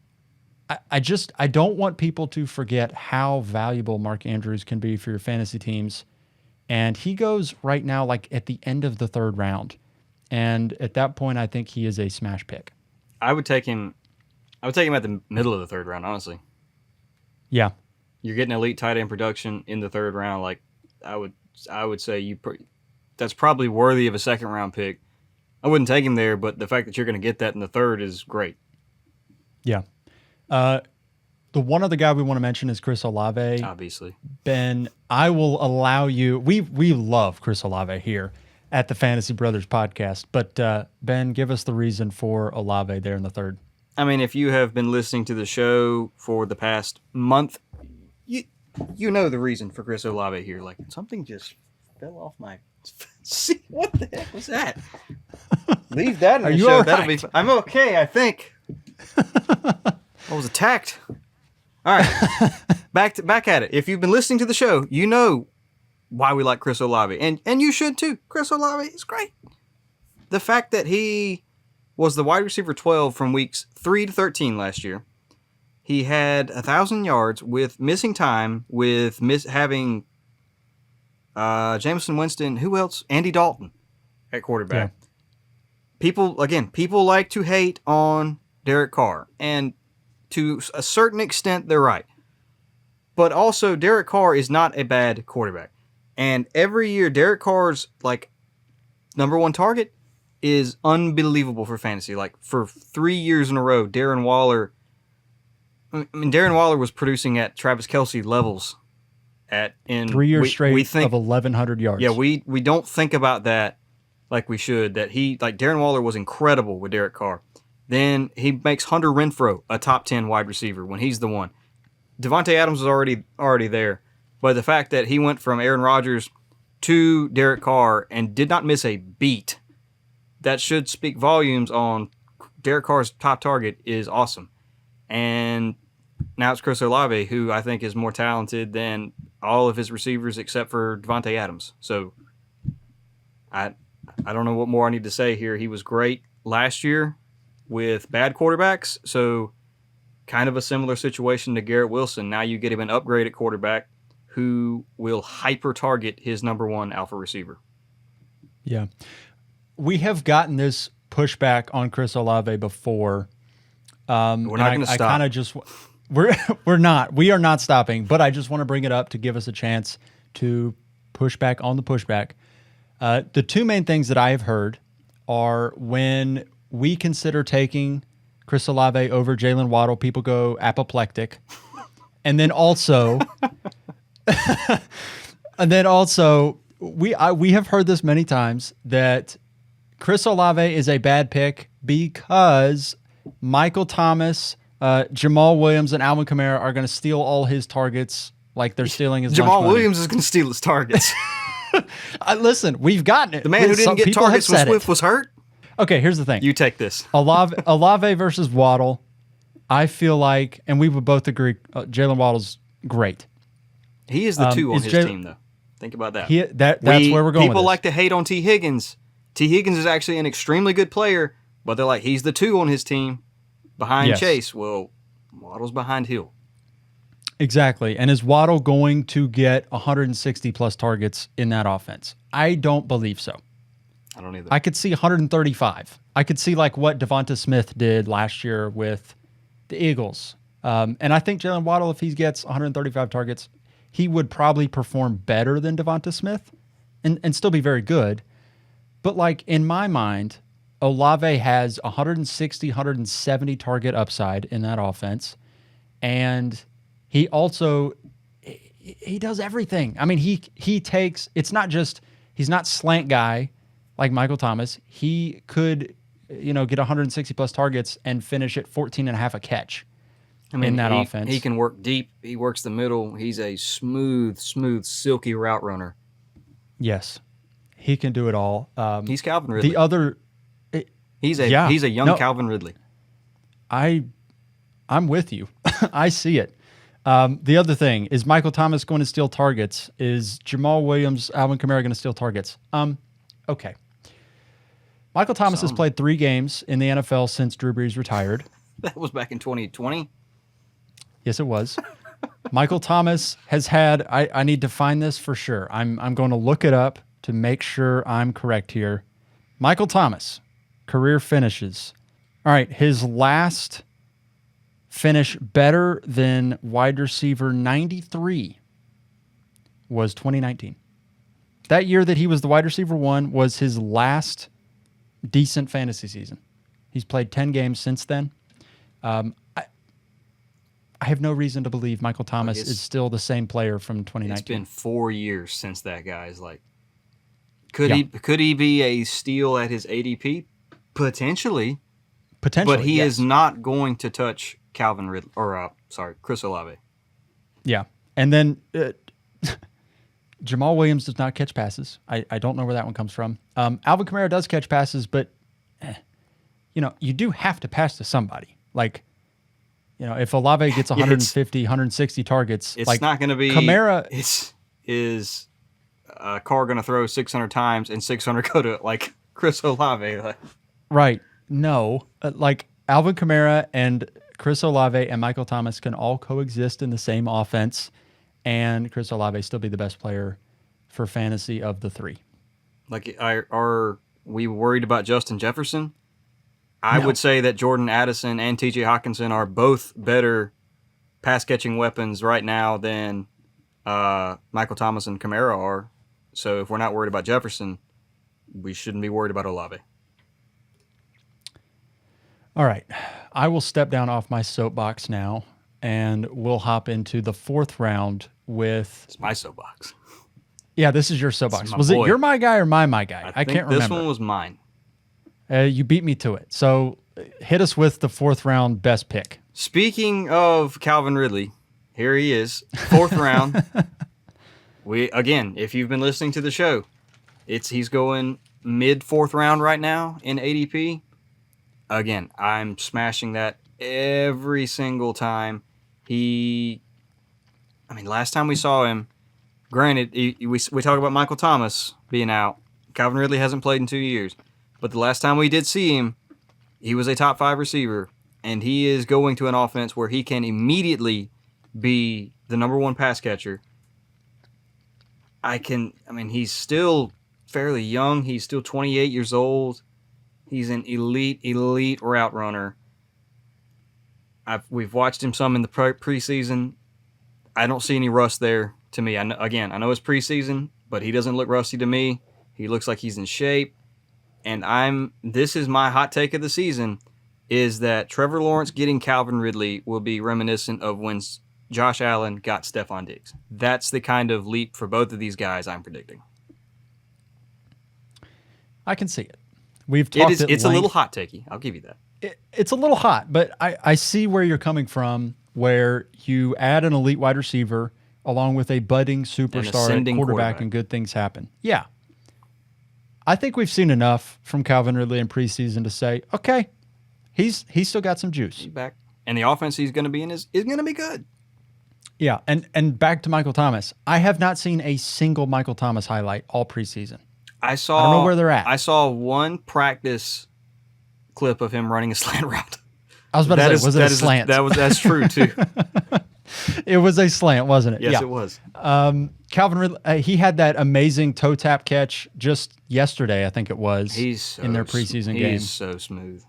B: I don't want people to forget how valuable Mark Andrews can be for your fantasy teams. And he goes right now like at the end of the 3rd round. And at that point, I think he is a smash pick.
C: I would take him at the middle of the 3rd round, honestly.
B: Yeah.
C: you're getting elite tight end production in the third round. Like I would say that's probably worthy of a second round pick. I wouldn't take him there, but the fact that you're going to get that in the third is great.
B: Yeah. The one other guy we want to mention is Chris Olave.
C: Obviously.
B: Ben, I will allow you. We love Chris Olave here at the Fantasy Brothers podcast. But Ben, give us the reason for Olave there in the third.
C: I mean, if you have been listening to the show for the past month, you know the reason for Chris Olave here. Like something just fell off my. See what the heck was that? Leave that in the show. That'll be. I'm okay. I think. I was attacked. All right, back at it. If you've been listening to the show, you know why we like Chris Olave, and you should too. Chris Olave is great. The fact that he was the wide receiver 12 from weeks 3 to 13 last year. He had 1,000 yards with missing time, with having Jameson Winston. Who else? Andy Dalton at quarterback. Yeah. People like to hate on Derek Carr, and to a certain extent, they're right. But also, Derek Carr is not a bad quarterback. And every year, Derek Carr's number one target is unbelievable for fantasy. Like for 3 years in a row, Darren Waller was producing at Travis Kelce levels in
B: 3 years straight of 1,100 yards.
C: Yeah, we don't think about that like we should. That Darren Waller was incredible with Derek Carr. Then he makes Hunter Renfrow a top 10 wide receiver when he's the one. Devontae Adams was already there. But the fact that he went from Aaron Rodgers to Derek Carr and did not miss a beat, that should speak volumes on Derek Carr's top target is awesome. And now it's Chris Olave, who I think is more talented than all of his receivers except for Devontae Adams. So I don't know what more I need to say here. He was great last year with bad quarterbacks, so kind of a similar situation to Garrett Wilson. Now you get him an upgrade at quarterback who will hyper-target his number one alpha receiver.
B: Yeah. We have gotten this pushback on Chris Olave before.
C: We're not going to stop.
B: We're not. We are not stopping, but I just want to bring it up to give us a chance to push back on the pushback. The two main things that I have heard are when we consider taking Chris Olave over Jalen Waddle, people go apoplectic. And then also, we have heard this many times that Chris Olave is a bad pick because Michael Thomas, Jamal Williams, and Alvin Kamara are going to steal all his targets like they're stealing his
C: Jamal
B: lunch money.
C: Williams is going to steal his targets.
B: Listen, we've gotten it.
C: The man who didn't get targets when Swift was hurt?
B: Okay, here's the thing.
C: You take this.
B: Olave versus Waddle, I feel like, and we would both agree, Jalen Waddle's great.
C: He is the two on his team, though. Think about that.
B: That's where we're going
C: People
B: with
C: like to hate on T. Higgins. T. Higgins is actually an extremely good player, but they're like, he's the two on his team behind Chase. Well, Waddle's behind Hill.
B: Exactly. And is Waddle going to get 160-plus targets in that offense? I don't believe so.
C: I don't either.
B: I could see 135. I could see like what Devonta Smith did last year with the Eagles. And I think Jalen Waddle, if he gets 135 targets, he would probably perform better than Devonta Smith and still be very good. But like in my mind, Olave has 160, 170 target upside in that offense. And he also, he does everything. I mean, he takes, it's not just, he's not slant guy like Michael Thomas. He could, get 160 plus targets and finish at 14 and a half a catch in that offense.
C: He can work deep. He works the middle. He's a smooth, silky route runner.
B: Yes. He can do it all.
C: He's Calvin Ridley. He's a young Calvin Ridley.
B: I'm with you. I see it. The other thing, is Michael Thomas going to steal targets? Is Jamal Williams, Alvin Kamara going to steal targets? Okay. Michael Thomas has played 3 games in the NFL since Drew Brees retired.
C: That was back in 2020.
B: Yes, it was. Michael Thomas has had, I need to find this for sure. I'm going to look it up to make sure I'm correct here. Michael Thomas, career finishes. All right, his last finish better than wide receiver 93 was 2019. That year that he was the wide receiver 1 was his last decent fantasy season. He's played 10 games since then. I have no reason to believe Michael Thomas is still the same player from 2019.
C: It's been 4 years since that guy's like. Could he be a steal at his ADP? Potentially. But he is not going to touch Calvin Ridley Chris Olave.
B: Yeah. And then Jamal Williams does not catch passes. I don't know where that one comes from. Alvin Kamara does catch passes, but you do have to pass to somebody. Like, if Olave gets 150, 160 targets,
C: it's not going to be
B: Kamara.
C: Is Carr going to throw 600 times and 600 go to like Chris Olave?
B: Right. No. Alvin Kamara and Chris Olave and Michael Thomas can all coexist in the same offense, and Chris Olave still be the best player for fantasy of the three.
C: Like, are we worried about Justin Jefferson? I would say that Jordan Addison and T.J. Hockenson are both better pass-catching weapons right now than Michael Thomas and Kamara are. So if we're not worried about Jefferson, we shouldn't be worried about Olave.
B: All right. I will step down off my soapbox now, and we'll hop into the 4th round with...
C: It's my soapbox.
B: Yeah, this is your soapbox. Was
C: boy.
B: it your my guy or my guy? I can't remember.
C: This one was mine.
B: You beat me to it. So hit us with the 4th round best pick.
C: Speaking of Calvin Ridley, here he is, 4th round. If you've been listening to the show, he's going mid 4th round right now in ADP. Again, I'm smashing that every single time. Last time we saw him, granted, we talk about Michael Thomas being out. Calvin Ridley hasn't played in 2 years. But the last time we did see him, he was a top 5 receiver, and he is going to an offense where he can immediately be the number 1 pass catcher. He's still fairly young. He's still 28 years old. He's an elite route runner. We've watched him some in the preseason. I don't see any rust there to me. I know it's preseason, but he doesn't look rusty to me. He looks like he's in shape. And this is my hot take of the season, is that Trevor Lawrence getting Calvin Ridley will be reminiscent of when Josh Allen got Stephon Diggs. That's the kind of leap for both of these guys I'm predicting.
B: I can see it. We've talked
C: It's a little hot takey. I'll give you that.
B: It's a little hot, but I see where you're coming from, where you add an elite wide receiver along with a budding superstar at quarterback and good things happen. Yeah. I think we've seen enough from Calvin Ridley in preseason to say, okay, he's still got some juice.
C: He's back. And the offense he's going to be in is going to be good.
B: Yeah, and back to Michael Thomas. I have not seen a single Michael Thomas highlight all preseason. I don't know where they're at.
C: I saw one practice clip of him running a slant route.
B: I was about to say, was it a slant?
C: That's true, too.
B: It was a slant, wasn't it?
C: Yes,
B: yeah.
C: It was.
B: Calvin Ridley, he had that amazing toe tap catch just yesterday, I think it was, in their preseason game.
C: He's so smooth.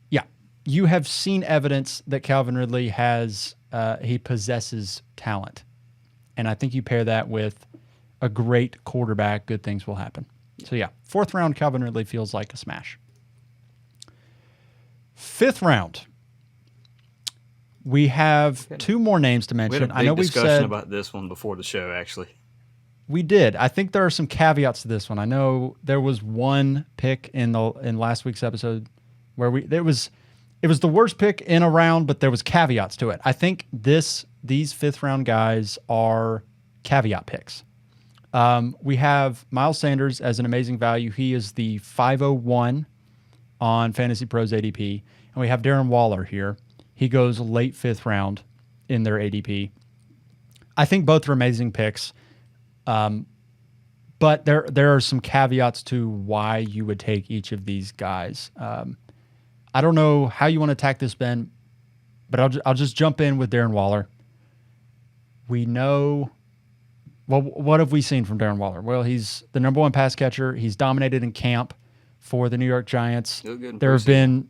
B: Yeah. You have seen evidence that Calvin Ridley he possesses talent. And I think you pair that with a great quarterback, good things will happen. So, yeah, 4th round, Calvin Ridley feels like a smash. 5th round. We have 2 more names to mention.
C: We had a big discussion about this one before the show, actually.
B: We did. I think there are some caveats to this one. I know there was one pick in last week's episode where it was the worst pick in a round, but there was caveats to it. I think these 5th round guys are caveat picks. We have Miles Sanders as an amazing value. He is the 501 on Fantasy Pros ADP, and we have Darren Waller here. He goes late 5th round in their ADP. I think both are amazing picks, but there are some caveats to why you would take each of these guys. I don't know how you want to attack this, Ben, but I'll just jump in with Darren Waller. We know... Well, what have we seen from Darren Waller? Well, he's the number 1 pass catcher. He's dominated in camp for the New York Giants. There have been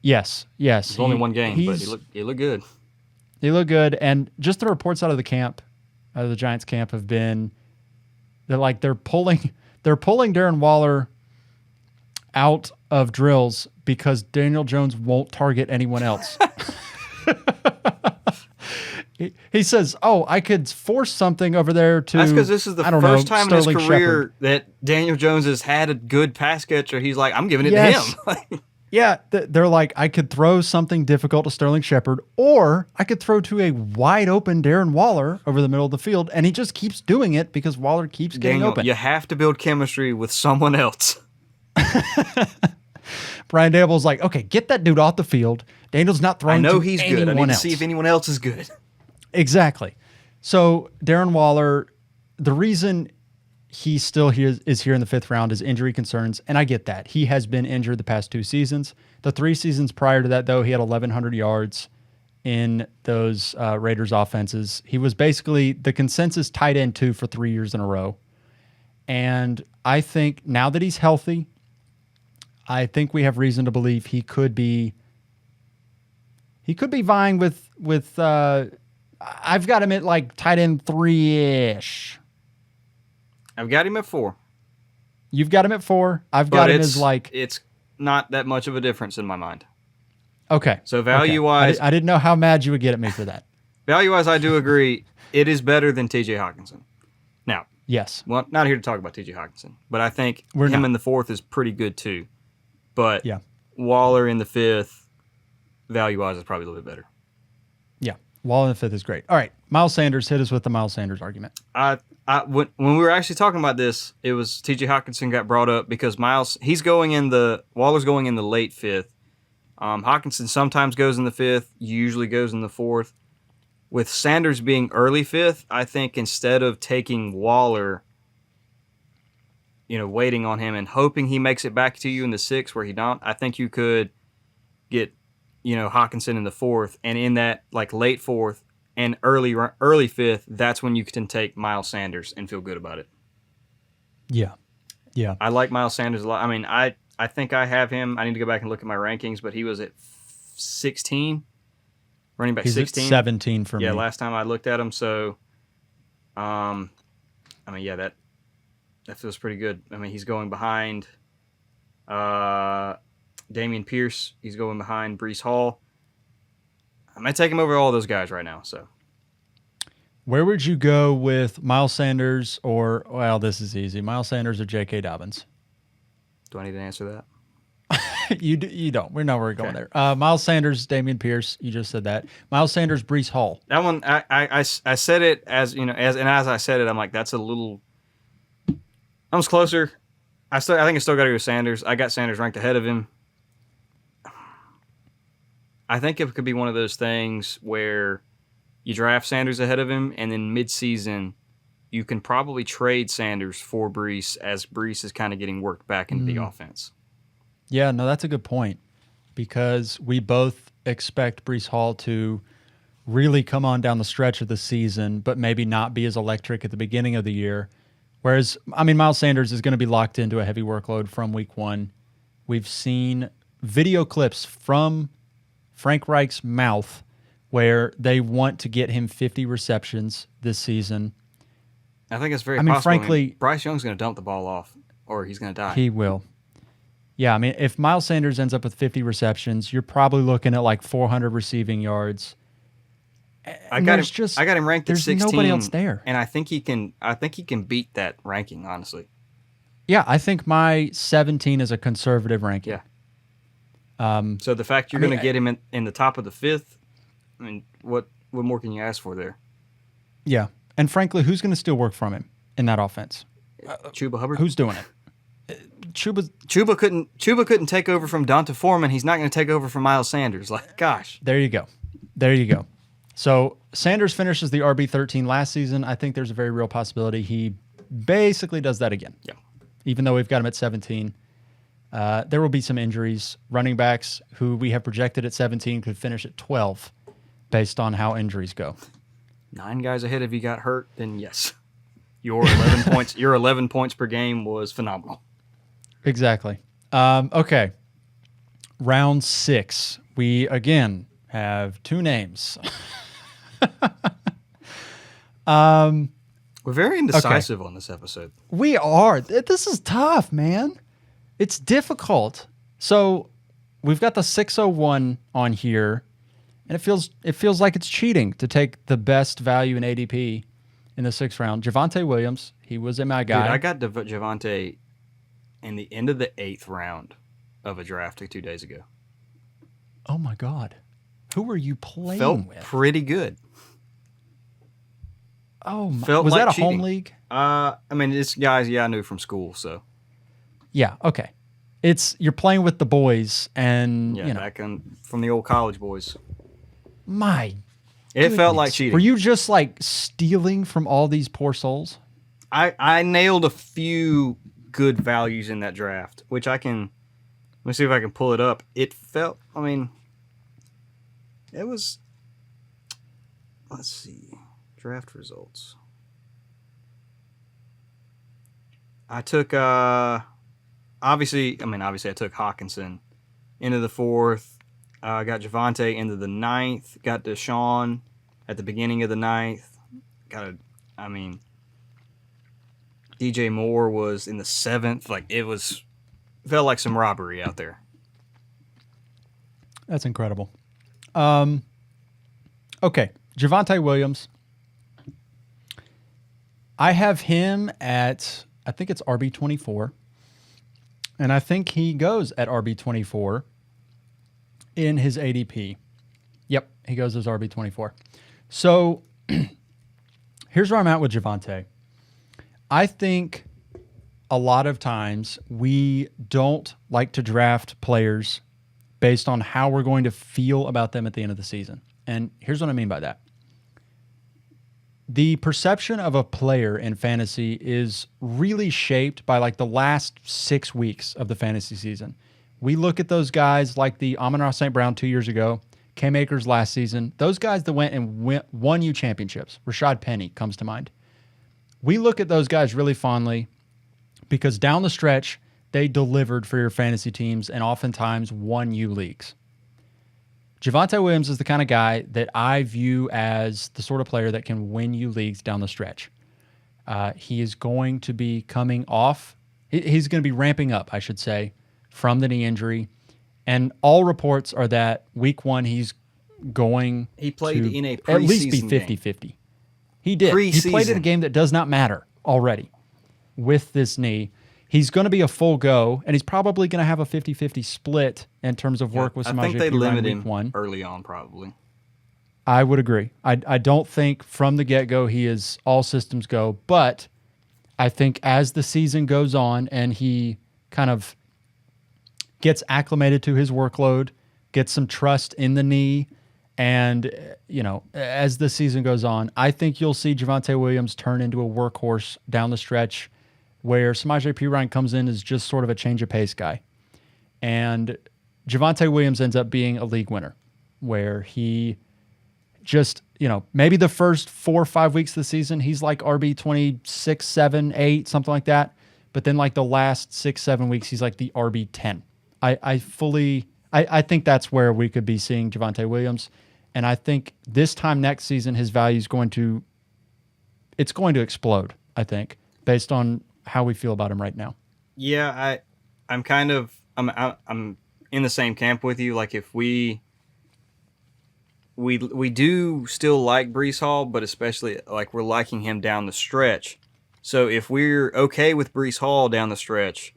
B: Yes.
C: It's only one game, but
B: he's-
C: he looked good.
B: He looked good, and just the reports out of the camp, out of the Giants camp, have been they're pulling Darren Waller out of drills because Daniel Jones won't target anyone else. He says, "Oh, I could force something over there to."
C: That's because this is the
B: I don't
C: first
B: know,
C: time in his
B: Sterling
C: career
B: Shepard.
C: that Daniel Jones has had a good pass catcher. He's like, I'm giving it
B: Yes.
C: to him.
B: Yeah, they're like, I could throw something difficult to Sterling Shepard, or I could throw to a wide open Darren Waller over the middle of the field, and he just keeps doing it because Waller keeps getting
C: Daniel,
B: open.
C: you have to build chemistry with someone else.
B: Brian Daboll's like, okay, get that dude off the field. Daniel's not throwing
C: I know
B: to
C: he's
B: anyone
C: good. I need to
B: else.
C: see if anyone else is good.
B: Exactly. So Darren Waller, the reason he's still here is here in the 5th round is injury concerns, and I get that. He has been injured the past 2 seasons. The 3 seasons prior to that, though, he had 1,100 yards in those Raiders offenses. He was basically the consensus tight end 2 for 3 years in a row. And I think now that he's healthy, I think we have reason to believe he could be vying with I've got him at like tight end 3-ish.
C: I've got him at 4.
B: You've got him at 4. I've got
C: But
B: him as like,
C: it's not that much of a difference in my mind.
B: okay.
C: So value-wise,
B: I didn't know how mad you would get at me for that.
C: Value-wise, I do agree. It is better than T.J. Hawkinson. Now,
B: Yes.
C: well, not here to talk about T.J. Hawkinson, but I think
B: We're
C: him
B: not.
C: in the 4th is pretty good too. But
B: Yeah.
C: Waller in the 5th, value-wise, is probably a little bit better.
B: Yeah. Wall in the 5th is great. All right. Miles Sanders, hit us with the Miles Sanders argument.
C: When we were actually talking about this, it was T.J. Hawkinson got brought up because Waller's going in the late 5th. Hawkinson sometimes goes in the 5th, usually goes in the 4th. With Sanders being early 5th, I think instead of taking Waller, waiting on him and hoping he makes it back to you in the 6th where he don't, I think you could get, Hawkinson in the 4th, and in that like late 4th and early 5th, that's when you can take Miles Sanders and feel good about it.
B: Yeah. Yeah.
C: I like Miles Sanders a lot. I mean, I think I have him. I need to go back and look at my rankings, but he was at 16, running back
B: He's
C: 16.
B: at 17 for me.
C: Yeah, last time I looked at him. So, that feels pretty good. I mean, he's going behind Dameon Pierce. He's going behind Breece Hall. I might take him over all those guys right now. So,
B: Where would you go with Miles Sanders or, well, this is easy, Miles Sanders or J.K. Dobbins?
C: do I need to answer that?
B: You don't. We know where we're going
C: Okay.
B: there. Miles Sanders, Dameon Pierce. You just said that. Miles Sanders, Breece Hall.
C: That one, I said it as as I said it, I'm like, that's a little. I was closer. I think I still got to go Sanders. I got Sanders ranked ahead of him. I think it could be one of those things where you draft Sanders ahead of him, and then mid-season, you can probably trade Sanders for Breece as Breece is kind of getting worked back into the offense.
B: Yeah, no, that's a good point because we both expect Breece Hall to really come on down the stretch of the season, but maybe not be as electric at the beginning of the year. Whereas, I mean, Miles Sanders is going to be locked into a heavy workload from week 1. We've seen video clips from Frank Reich's mouth where they want to get him 50 receptions this season.
C: I think it's very
B: I mean,
C: possible.
B: frankly-
C: Bryce Young's going to dump the ball off, or he's going to die.
B: He will. Yeah, I mean, if Miles Sanders ends up with 50 receptions, you're probably looking at like 400 receiving yards.
C: I got him ranked at
B: there's
C: 16.
B: nobody else there.
C: And I think he can beat that ranking, honestly.
B: Yeah, I think my 17 is a conservative ranking.
C: Yeah. So the fact you're
B: I mean,
C: going to get him in the top of the 5th, I mean, what more can you ask for there?
B: Yeah. And frankly, who's going to steal work from him in that offense?
C: Chuba Hubbard.
B: Who's doing it? Chuba's
C: Chuba couldn't take over from Donta Foreman. He's not going to take over from Miles Sanders. Like, gosh.
B: There you go. There you go. So Sanders finishes the RB13 last season. I think there's a very real possibility he basically does that again.
C: Yeah.
B: Even though we've got him at 17. There will be some injuries. Running backs who we have projected at 17 could finish at 12 based on how injuries go.
C: 9 guys ahead of you got hurt, then yes. Your 11 points. Your 11 points per game was phenomenal.
B: Exactly. Okay. round 6, we again have 2 names.
C: We're very indecisive on this episode.
B: We are. This is tough, man. It's difficult. So we've got the 601 on here, and it feels like it's cheating to take the best value in ADP in the 6th round. Javonte Williams, he was my guy.
C: Dude, I got Javonte in the end of the 8th round of a draft 2 days ago.
B: Oh my God. Who were you playing
C: Felt
B: with?
C: pretty good.
B: Oh my.
C: Felt
B: Was
C: like
B: that a
C: cheating.
B: home league?
C: I mean, it's guys, I knew from school, so.
B: Yeah, okay. You're playing with the boys, and
C: Yeah, back from the old college boys.
B: my
C: It felt like
B: goodness.
C: cheating.
B: Were you just like stealing from all these poor souls?
C: I nailed a few good values in that draft, which let me see if I can pull it up. It felt, it was, let's see, draft results. I took, obviously I took Hawkinson into the 4th. I got Javonte into the 9th. Got Deshaun at the beginning of the 9th. DJ Moore was in the 7th. Felt like some robbery out there.
B: That's incredible. Okay, Javonte Williams. I have him at, I think it's RB24. And I think he goes at RB24 in his ADP. Yep, he goes as RB24. So here's where I'm at with Javonte. I think a lot of times we don't like to draft players based on how we're going to feel about them at the end of the season. And here's what I mean by that. The perception of a player in fantasy is really shaped by like the last 6 weeks of the fantasy season. We look at those guys like the Amon-Ra St. Brown 2 years ago, Cam Akers last season, those guys that went and won you championships. Rashad Penny comes to mind. We look at those guys really fondly because down the stretch, they delivered for your fantasy teams and oftentimes won you leagues. Javonte Williams is the kind of guy that I view as the sort of player that can win you leagues down the stretch. He is going to be coming off. He's going to be ramping up, I should say, from the knee injury. And all reports are that week 1, he's going
C: He played
B: to
C: in a
B: at least be
C: preseason
B: 50-50. He did. He played in a
C: Preseason.
B: game that does not matter already with this knee. He's going to be a full go, and he's probably going to have a 50-50 split in terms of work with
C: I
B: Samaje
C: think they
B: Perine
C: limited
B: week
C: him
B: 1.
C: early on, probably.
B: I would agree. I don't think from the get-go he is all systems go, but I think as the season goes on and he kind of gets acclimated to his workload, gets some trust in the knee, and as the season goes on, I think you'll see Javonte Williams turn into a workhorse down the stretch where Samaje Perine comes in as just sort of a change of pace guy. And Javonte Williams ends up being a league winner where he just, maybe the first 4 or 5 weeks of the season, he's like RB 26, 7, 8, something like that. But then like the last 6, 7 weeks, he's like the RB 10. I think that's where we could be seeing Javonte Williams. And I think this time next season, his value is going to explode, I think, based on how we feel about him right now.
C: Yeah, I'm in the same camp with you. Like if we do still like Breece Hall, but especially like we're liking him down the stretch. So if we're okay with Breece Hall down the stretch,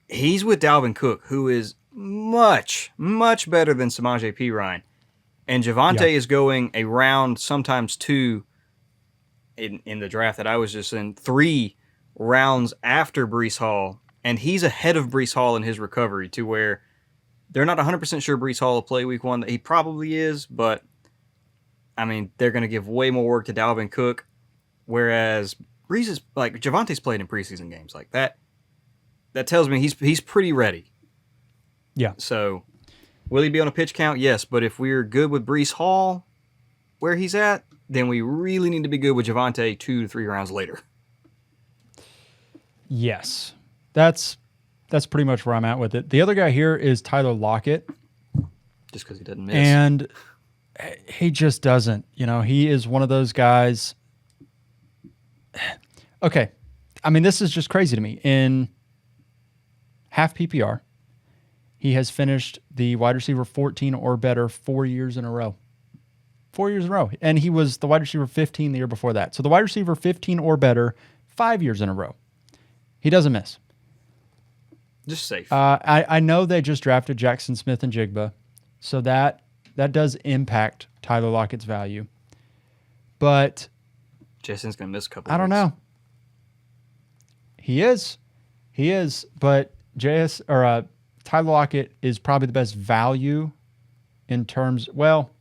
C: he's with Dalvin Cook, who is much, much better than Samaje Perine. And Javonte is going a round, sometimes 2 in the draft that I was just in, 3 rounds after Breece Hall, and he's ahead of Breece Hall in his recovery to where they're not 100% sure Breece Hall will play week 1. He probably is, but they're going to give way more work to Dalvin Cook, whereas Breece is like Javonte's played in preseason games like that. That tells me he's pretty ready.
B: Yeah.
C: So will he be on a pitch count? Yes, but if we're good with Breece Hall where he's at, then we really need to be good with Javonte 2 to 3 rounds later.
B: Yes. That's that's pretty much where I'm at with it. The other guy here is Tyler Lockett,
C: Just because he doesn't miss.
B: and he just doesn't. He is one of those guys. Okay. I mean, this is just crazy to me. In half PPR, he has finished the wide receiver 14 or better 4 years in a row. 4 years in a row. And he was the wide receiver 15 the year before that. So the wide receiver 15 or better 5 years in a row. He doesn't miss.
C: Just safe.
B: I know they just drafted Jackson Smith and Jigba, so that does impact Tyler Lockett's value. But
C: Jason's going to miss a couple
B: I don't
C: weeks.
B: know. He is, but Tyler Lockett is probably the best value in terms. Well,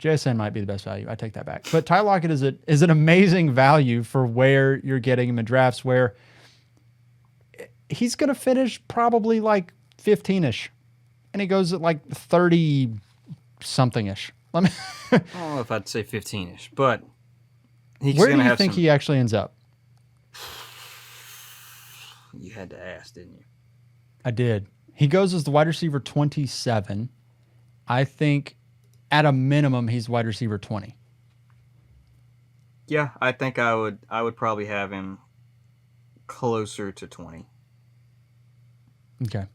B: JSN might be the best value. I take that back. But Tyler Lockett is an amazing value for where you're getting him in drafts, where he's going to finish probably like 15-ish, and he goes at like 30-something-ish.
C: I don't know if I'd say 15-ish, but he's
B: Where
C: going
B: do
C: to
B: you
C: have
B: think
C: some...
B: he actually ends up?
C: You had to ask, didn't you?
B: I did. He goes as the wide receiver 27. I think at a minimum he's wide receiver 20.
C: Yeah, I think I would probably have him closer to 20.
B: Okay.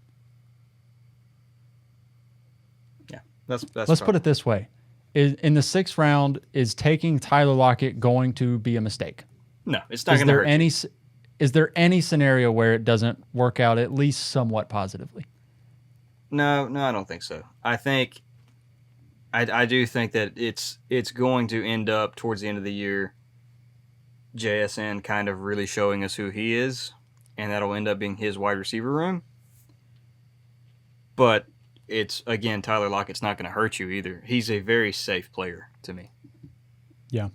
C: Yeah, that's
B: Let's put it this way. In the 6th round, is taking Tyler Lockett going to be a mistake?
C: No, it's not going to hurt you.
B: Is there any scenario where it doesn't work out at least somewhat positively?
C: No, I don't think so. I do think that it's going to end up towards the end of the year, JSN kind of really showing us who he is, and that'll end up being his wide receiver room. But it's, again, Tyler Lockett's not going to hurt you either. He's a very safe player to me.
B: Yeah.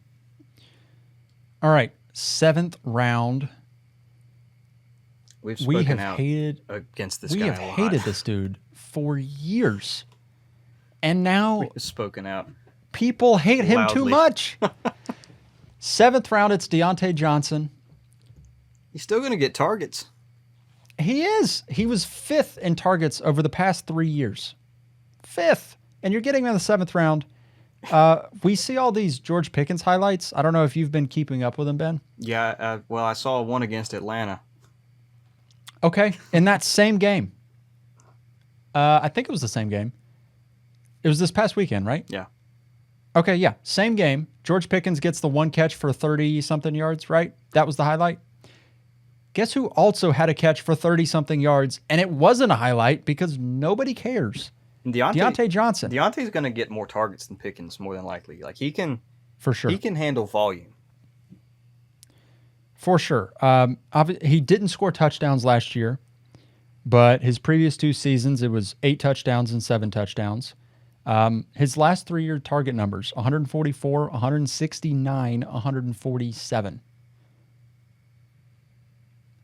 B: All right. 7th round.
C: We
B: We
C: have
B: have
C: out
B: hated
C: against this
B: we
C: guy
B: have
C: a lot.
B: hated this dude for years. And now
C: We've spoken out.
B: people hate him too
C: Loudly.
B: much. 7th round, it's Deontay Johnson.
C: He's still going to get targets.
B: He is. He was 5th in targets over the past 3 years. 5th. And you're getting him in the 7th round. We see all these George Pickens highlights. I don't know if you've been keeping up with him, Ben.
C: Yeah, well, I saw one against Atlanta.
B: Okay. In that same game. I think it was the same game. It was this past weekend, right?
C: Yeah.
B: Okay, yeah. Same game. George Pickens gets the one catch for 30-something yards, right? That was the highlight. Guess who also had a catch for 30-something yards, and it wasn't a highlight because nobody cares? Deontay Johnson.
C: Deontay's going to get more targets than Pickens, more than likely. Like he can handle volume.
B: For sure. He didn't score touchdowns last year, but his previous 2 seasons, it was 8 touchdowns and 7 touchdowns. His last 3-year target numbers, 144, 169, 147.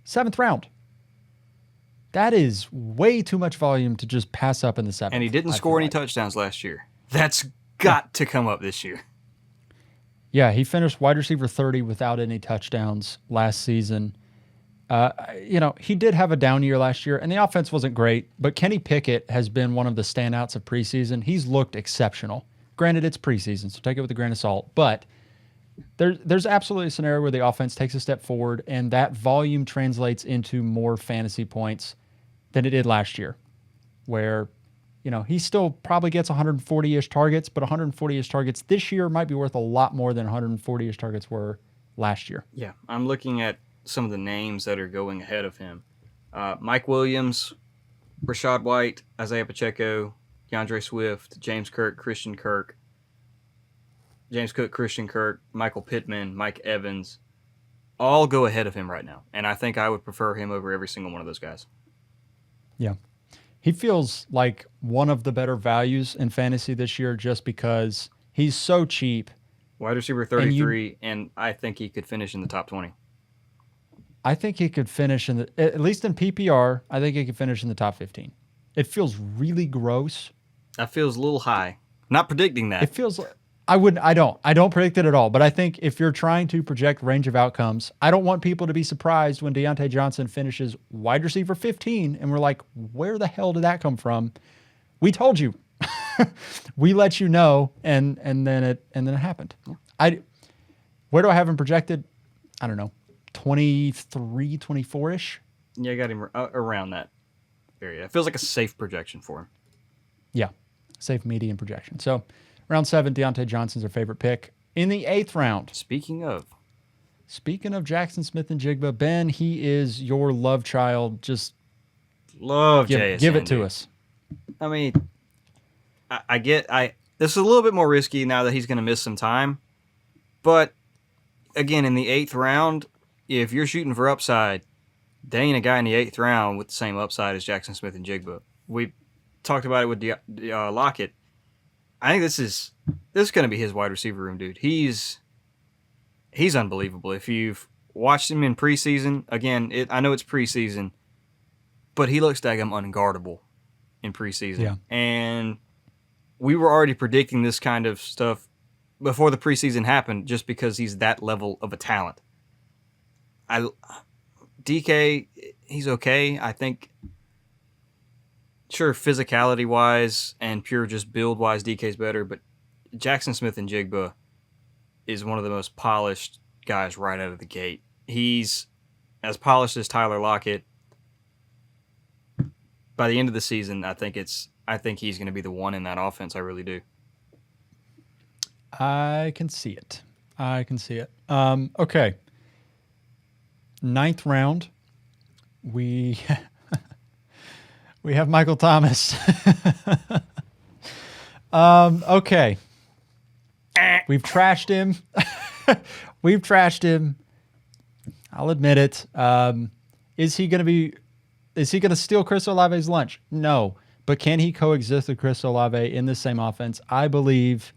B: 7th round. That is way too much volume to just pass up in the 7th.
C: And he didn't score any touchdowns last year. That's got to come up this year.
B: Yeah, he finished wide receiver 30 without any touchdowns last season. He did have a down year last year, and the offense wasn't great, but Kenny Pickett has been one of the standouts of preseason. He's looked exceptional. Granted, it's preseason, so take it with a grain of salt, but there's absolutely a scenario where the offense takes a step forward, and that volume translates into more fantasy points than it did last year, where he still probably gets 140-ish targets, but 140-ish targets this year might be worth a lot more than 140-ish targets were last year.
C: Yeah, I'm looking at some of the names that are going ahead of him. Mike Williams, Rashad White, Isaiah Pacheco, DeAndre Swift, James Cook, Christian Kirk, Michael Pittman, Mike Evans, all go ahead of him right now. And I think I would prefer him over every single one of those guys.
B: Yeah. He feels like one of the better values in fantasy this year just because he's so cheap.
C: Wide receiver 33, and I think he could finish in the top 20.
B: I think he could finish at least in PPR, I think he could finish in the top 15. It feels really gross.
C: That feels a little high. Not predicting that.
B: It feels I don't predict it at all. But I think if you're trying to project range of outcomes, I don't want people to be surprised when Deontay Johnson finishes wide receiver 15 and we're like, where the hell did that come from? We told you. We let you know, and then it happened. Where do I have him projected? I don't know, 23, 24-ish?
C: Yeah, I got him around that area. It feels like a safe projection for him.
B: Yeah, safe median projection. So round 7, Deontay Johnson's our favorite pick. In the 8th round,
C: Speaking of
B: Jackson Smith-Njigba, Ben, he is your love child. Just
C: love
B: give
C: JSN,
B: it to
C: dude.
B: us.
C: I mean, this is a little bit more risky now that he's going to miss some time. But again, in the 8th round, if you're shooting for upside, there ain't a guy in the 8th round with the same upside as Jackson Smith-Njigba. We talked about it with Lockett. I think this is going to be his wide receiver room, dude. He's unbelievable. If you've watched him in preseason, again, I know it's preseason, but he looks daggum unguardable in preseason.
B: Yeah.
C: And we were already predicting this kind of stuff before the preseason happened just because he's that level of a talent. DK, he's okay. I think, sure, physicality-wise and pure just build-wise, DK's better, but Jackson Smith-Njigba is one of the most polished guys right out of the gate. He's as polished as Tyler Lockett. By the end of the season, I think he's going to be the one in that offense. I really do.
B: I can see it. Okay. 9th round, we have Michael Thomas. Okay. We've trashed him. I'll admit it. Is he going to steal Chris Olave's lunch? No. But can he coexist with Chris Olave in the same offense? I believe.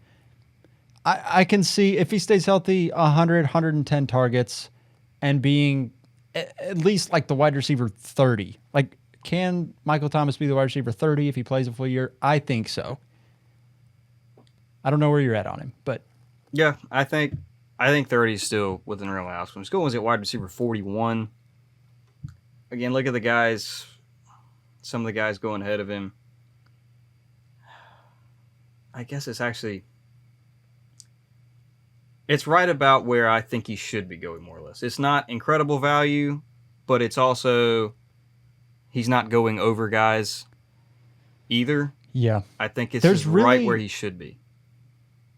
B: I can see, if he stays healthy, 100, 110 targets and being at least like the wide receiver 30. Like, can Michael Thomas be the wide receiver 30 if he plays a full year? I think so. I don't know where you're at on him, but
C: Yeah, I think 30 is still within real outcomes. School was at wide receiver 41. Again, look at the guys. Some of the guys going ahead of him. I guess it's right about where I think he should be going, more or less. It's not incredible value, but it's also he's not going over guys either.
B: yeah.
C: I think it's
B: There's
C: just right
B: really-
C: where he should be.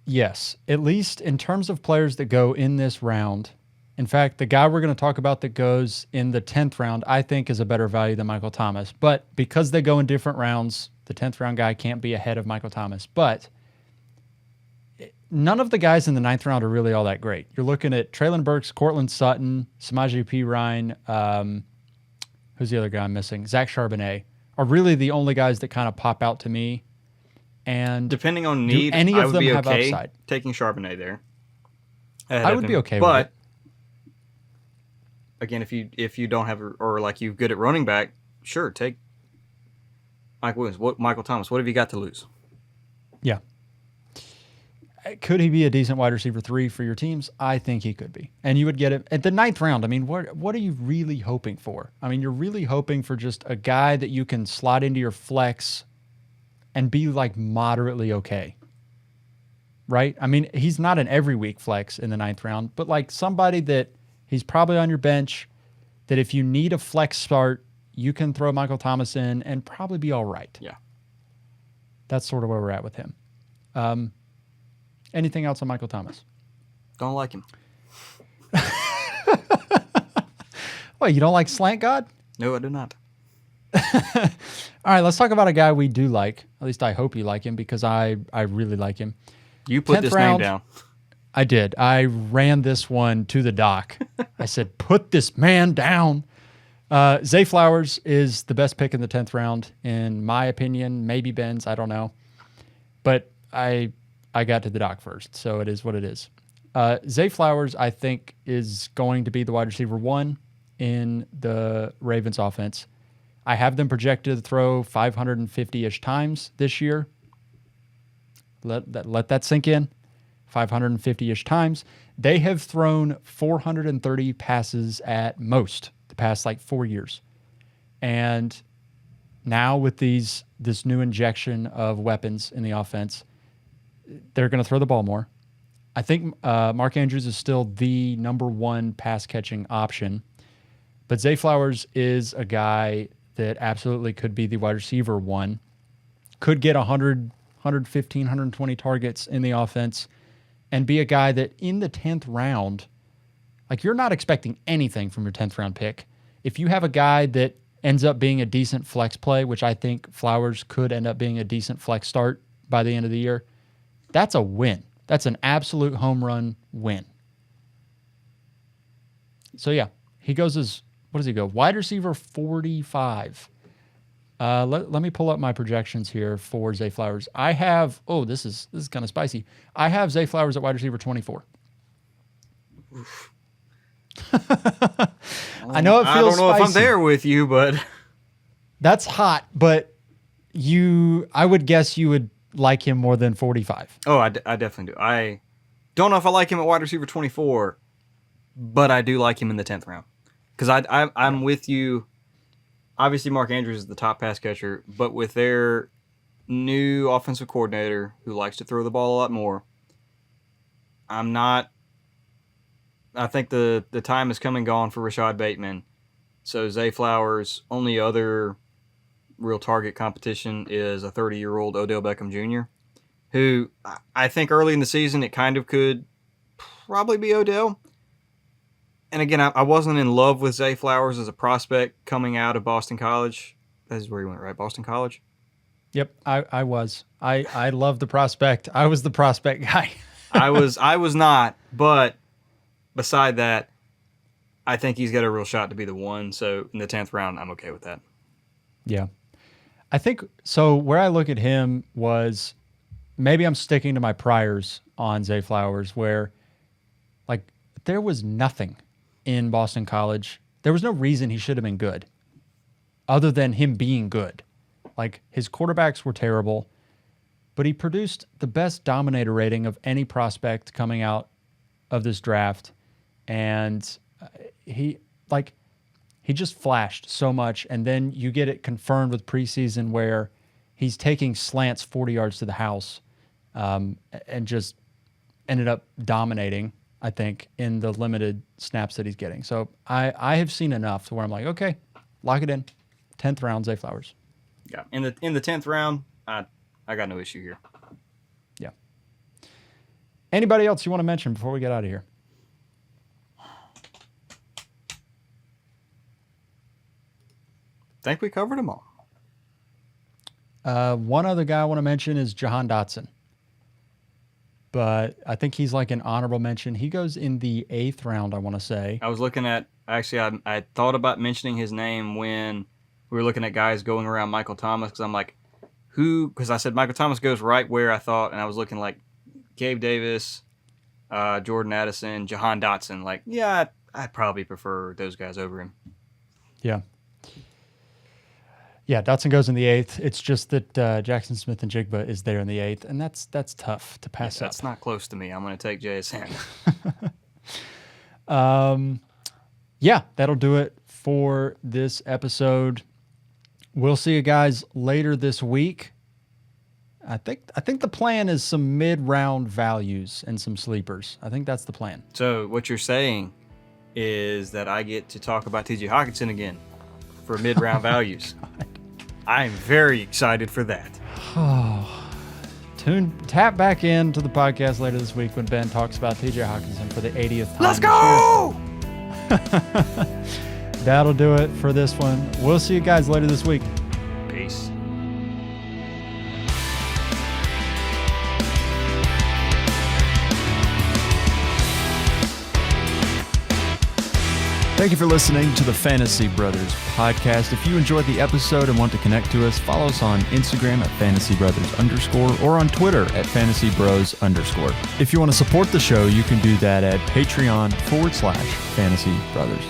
B: Yes, at least in terms of players that go in this round. In fact, the guy we're going to talk about that goes in the 10th round, I think is a better value than Michael Thomas. But because they go in different rounds, the 10th round guy can't be ahead of Michael Thomas. But none of the guys in the 9th round are really all that great. You're looking at Traylon Burks, Cortland Sutton, Samaje Perine, who's the other guy I'm missing? Zach Charbonnet are really the only guys that kind of pop out to me. And
C: Depending on need,
B: any
C: I
B: of
C: would
B: them
C: be
B: have
C: okay
B: upside?
C: taking Charbonnet there.
B: I would be okay with
C: but
B: it.
C: Again, if you don't have or like you're good at running back, sure, take Mike Williams. Michael Thomas? What have you got to lose?
B: Yeah. Could he be a decent wide receiver 3 for your teams? I think he could be. And you would get it at the 9th round. I mean, what are you really hoping for? I mean, you're really hoping for just a guy that you can slot into your flex and be like moderately okay. Right? I mean, he's not an every week flex in the 9th round, but like somebody that he's probably on your bench that if you need a flex start, you can throw Michael Thomas in and probably be all right.
C: Yeah.
B: That's sort of where we're at with him. Anything else on Michael Thomas?
C: Don't like him.
B: What, you don't like Slant God?
C: No, I do not.
B: All right, let's talk about a guy we do like. At least I hope you like him because I really like him.
C: You put
B: 10th
C: this
B: round.
C: name down.
B: I did. I ran this one to the doc. I said, put this man down. Zay Flowers is the best pick in the 10th round, in my opinion. Maybe Ben's, I don't know. But I got to the doc first, so it is what it is. Zay Flowers, I think, is going to be the wide receiver 1 in the Ravens offense. I have them projected to throw 550-ish times this year. Let that sink in. 550-ish times. They have thrown 430 passes at most the past like 4 years. And now with this new injection of weapons in the offense, they're going to throw the ball more. I think Mark Andrews is still the number one pass catching option, but Zay Flowers is a guy that absolutely could be the wide receiver one, could get 100, 115, 120 targets in the offense, and be a guy that in the 10th round, like you're not expecting anything from your 10th round pick. If you have a guy that ends up being a decent flex play, which I think Flowers could end up being a decent flex start by the end of the year, that's a win. That's an absolute home run win. So yeah, he goes as, what does he go? Wide receiver 45. Let me pull up my projections here for Zay Flowers. I have, this is kind of spicy. I have Zay Flowers at wide receiver 24. I know it feels
C: I don't know
B: spicy.
C: if I'm there with you, but
B: That's hot, but I would guess you would like him more than 45.
C: oh, I definitely do. I don't know if I like him at wide receiver 24, but I do like him in the 10th round because I'm with you. Obviously, Mark Andrews is the top pass catcher, but with their new offensive coordinator who likes to throw the ball a lot more, I think the time is come and gone for Rashad Bateman. So Zay Flowers' only other real target competition is a 30-year-old Odell Beckham Jr., who I think early in the season it kind of could probably be Odell. And again, I wasn't in love with Zay Flowers as a prospect coming out of Boston College. That is where he went, right? Boston College?
B: Yep, I was. I love the prospect. I was the prospect guy.
C: I was not, but beside that, I think he's got a real shot to be the one. So in the 10th round, I'm okay with that.
B: Yeah. I think so. Where I look at him was maybe I'm sticking to my priors on Zay Flowers, where like there was nothing in Boston College. There was no reason he should have been good other than him being good. Like his quarterbacks were terrible, but he produced the best dominator rating of any prospect coming out of this draft. And he just flashed so much. And then you get it confirmed with preseason where he's taking slants 40 yards to the house and just ended up dominating, I think, in the limited snaps that he's getting. So I have seen enough to where I'm like, okay, lock it in. 10th round, Zay Flowers.
C: Yeah. In the 10th round, I got no issue here.
B: Yeah. Anybody else you want to mention before we get out of here?
C: Think we covered them all.
B: One other guy I want to mention is Jahan Dotson. But I think he's like an honorable mention. He goes in the 8th round, I want to say.
C: I was looking at, actually, I thought about mentioning his name when we were looking at guys going around Michael Thomas, because I'm like, because I said Michael Thomas goes right where I thought, and I was looking like Gabe Davis, Jordan Addison, Jahan Dotson. Like, yeah, I'd probably prefer those guys over him.
B: Yeah. Yeah, Dotson goes in the 8th. It's just that Jackson Smith and Jigba is there in the 8th, and that's tough to pass up.
C: That's not close to me. I'm going to take JSN.
B: Yeah, that'll do it for this episode. We'll see you guys later this week. I think the plan is some mid-round values and some sleepers. I think that's the plan.
C: So what you're saying is that I get to talk about TJ Hawkinson again for mid-round values. I'm very excited for that.
B: Tap back into the podcast later this week when Ben talks about TJ Hawkinson for the 80th time.
C: Let's go!
B: That'll do it for this one. We'll see you guys later this week.
C: Peace.
B: Thank you for listening to the Fantasy Brothers podcast. If you enjoyed the episode and want to connect to us, follow us on Instagram at FantasyBrothers_ or on Twitter at FantasyBros_. If you want to support the show, you can do that at Patreon /Fantasy Brothers.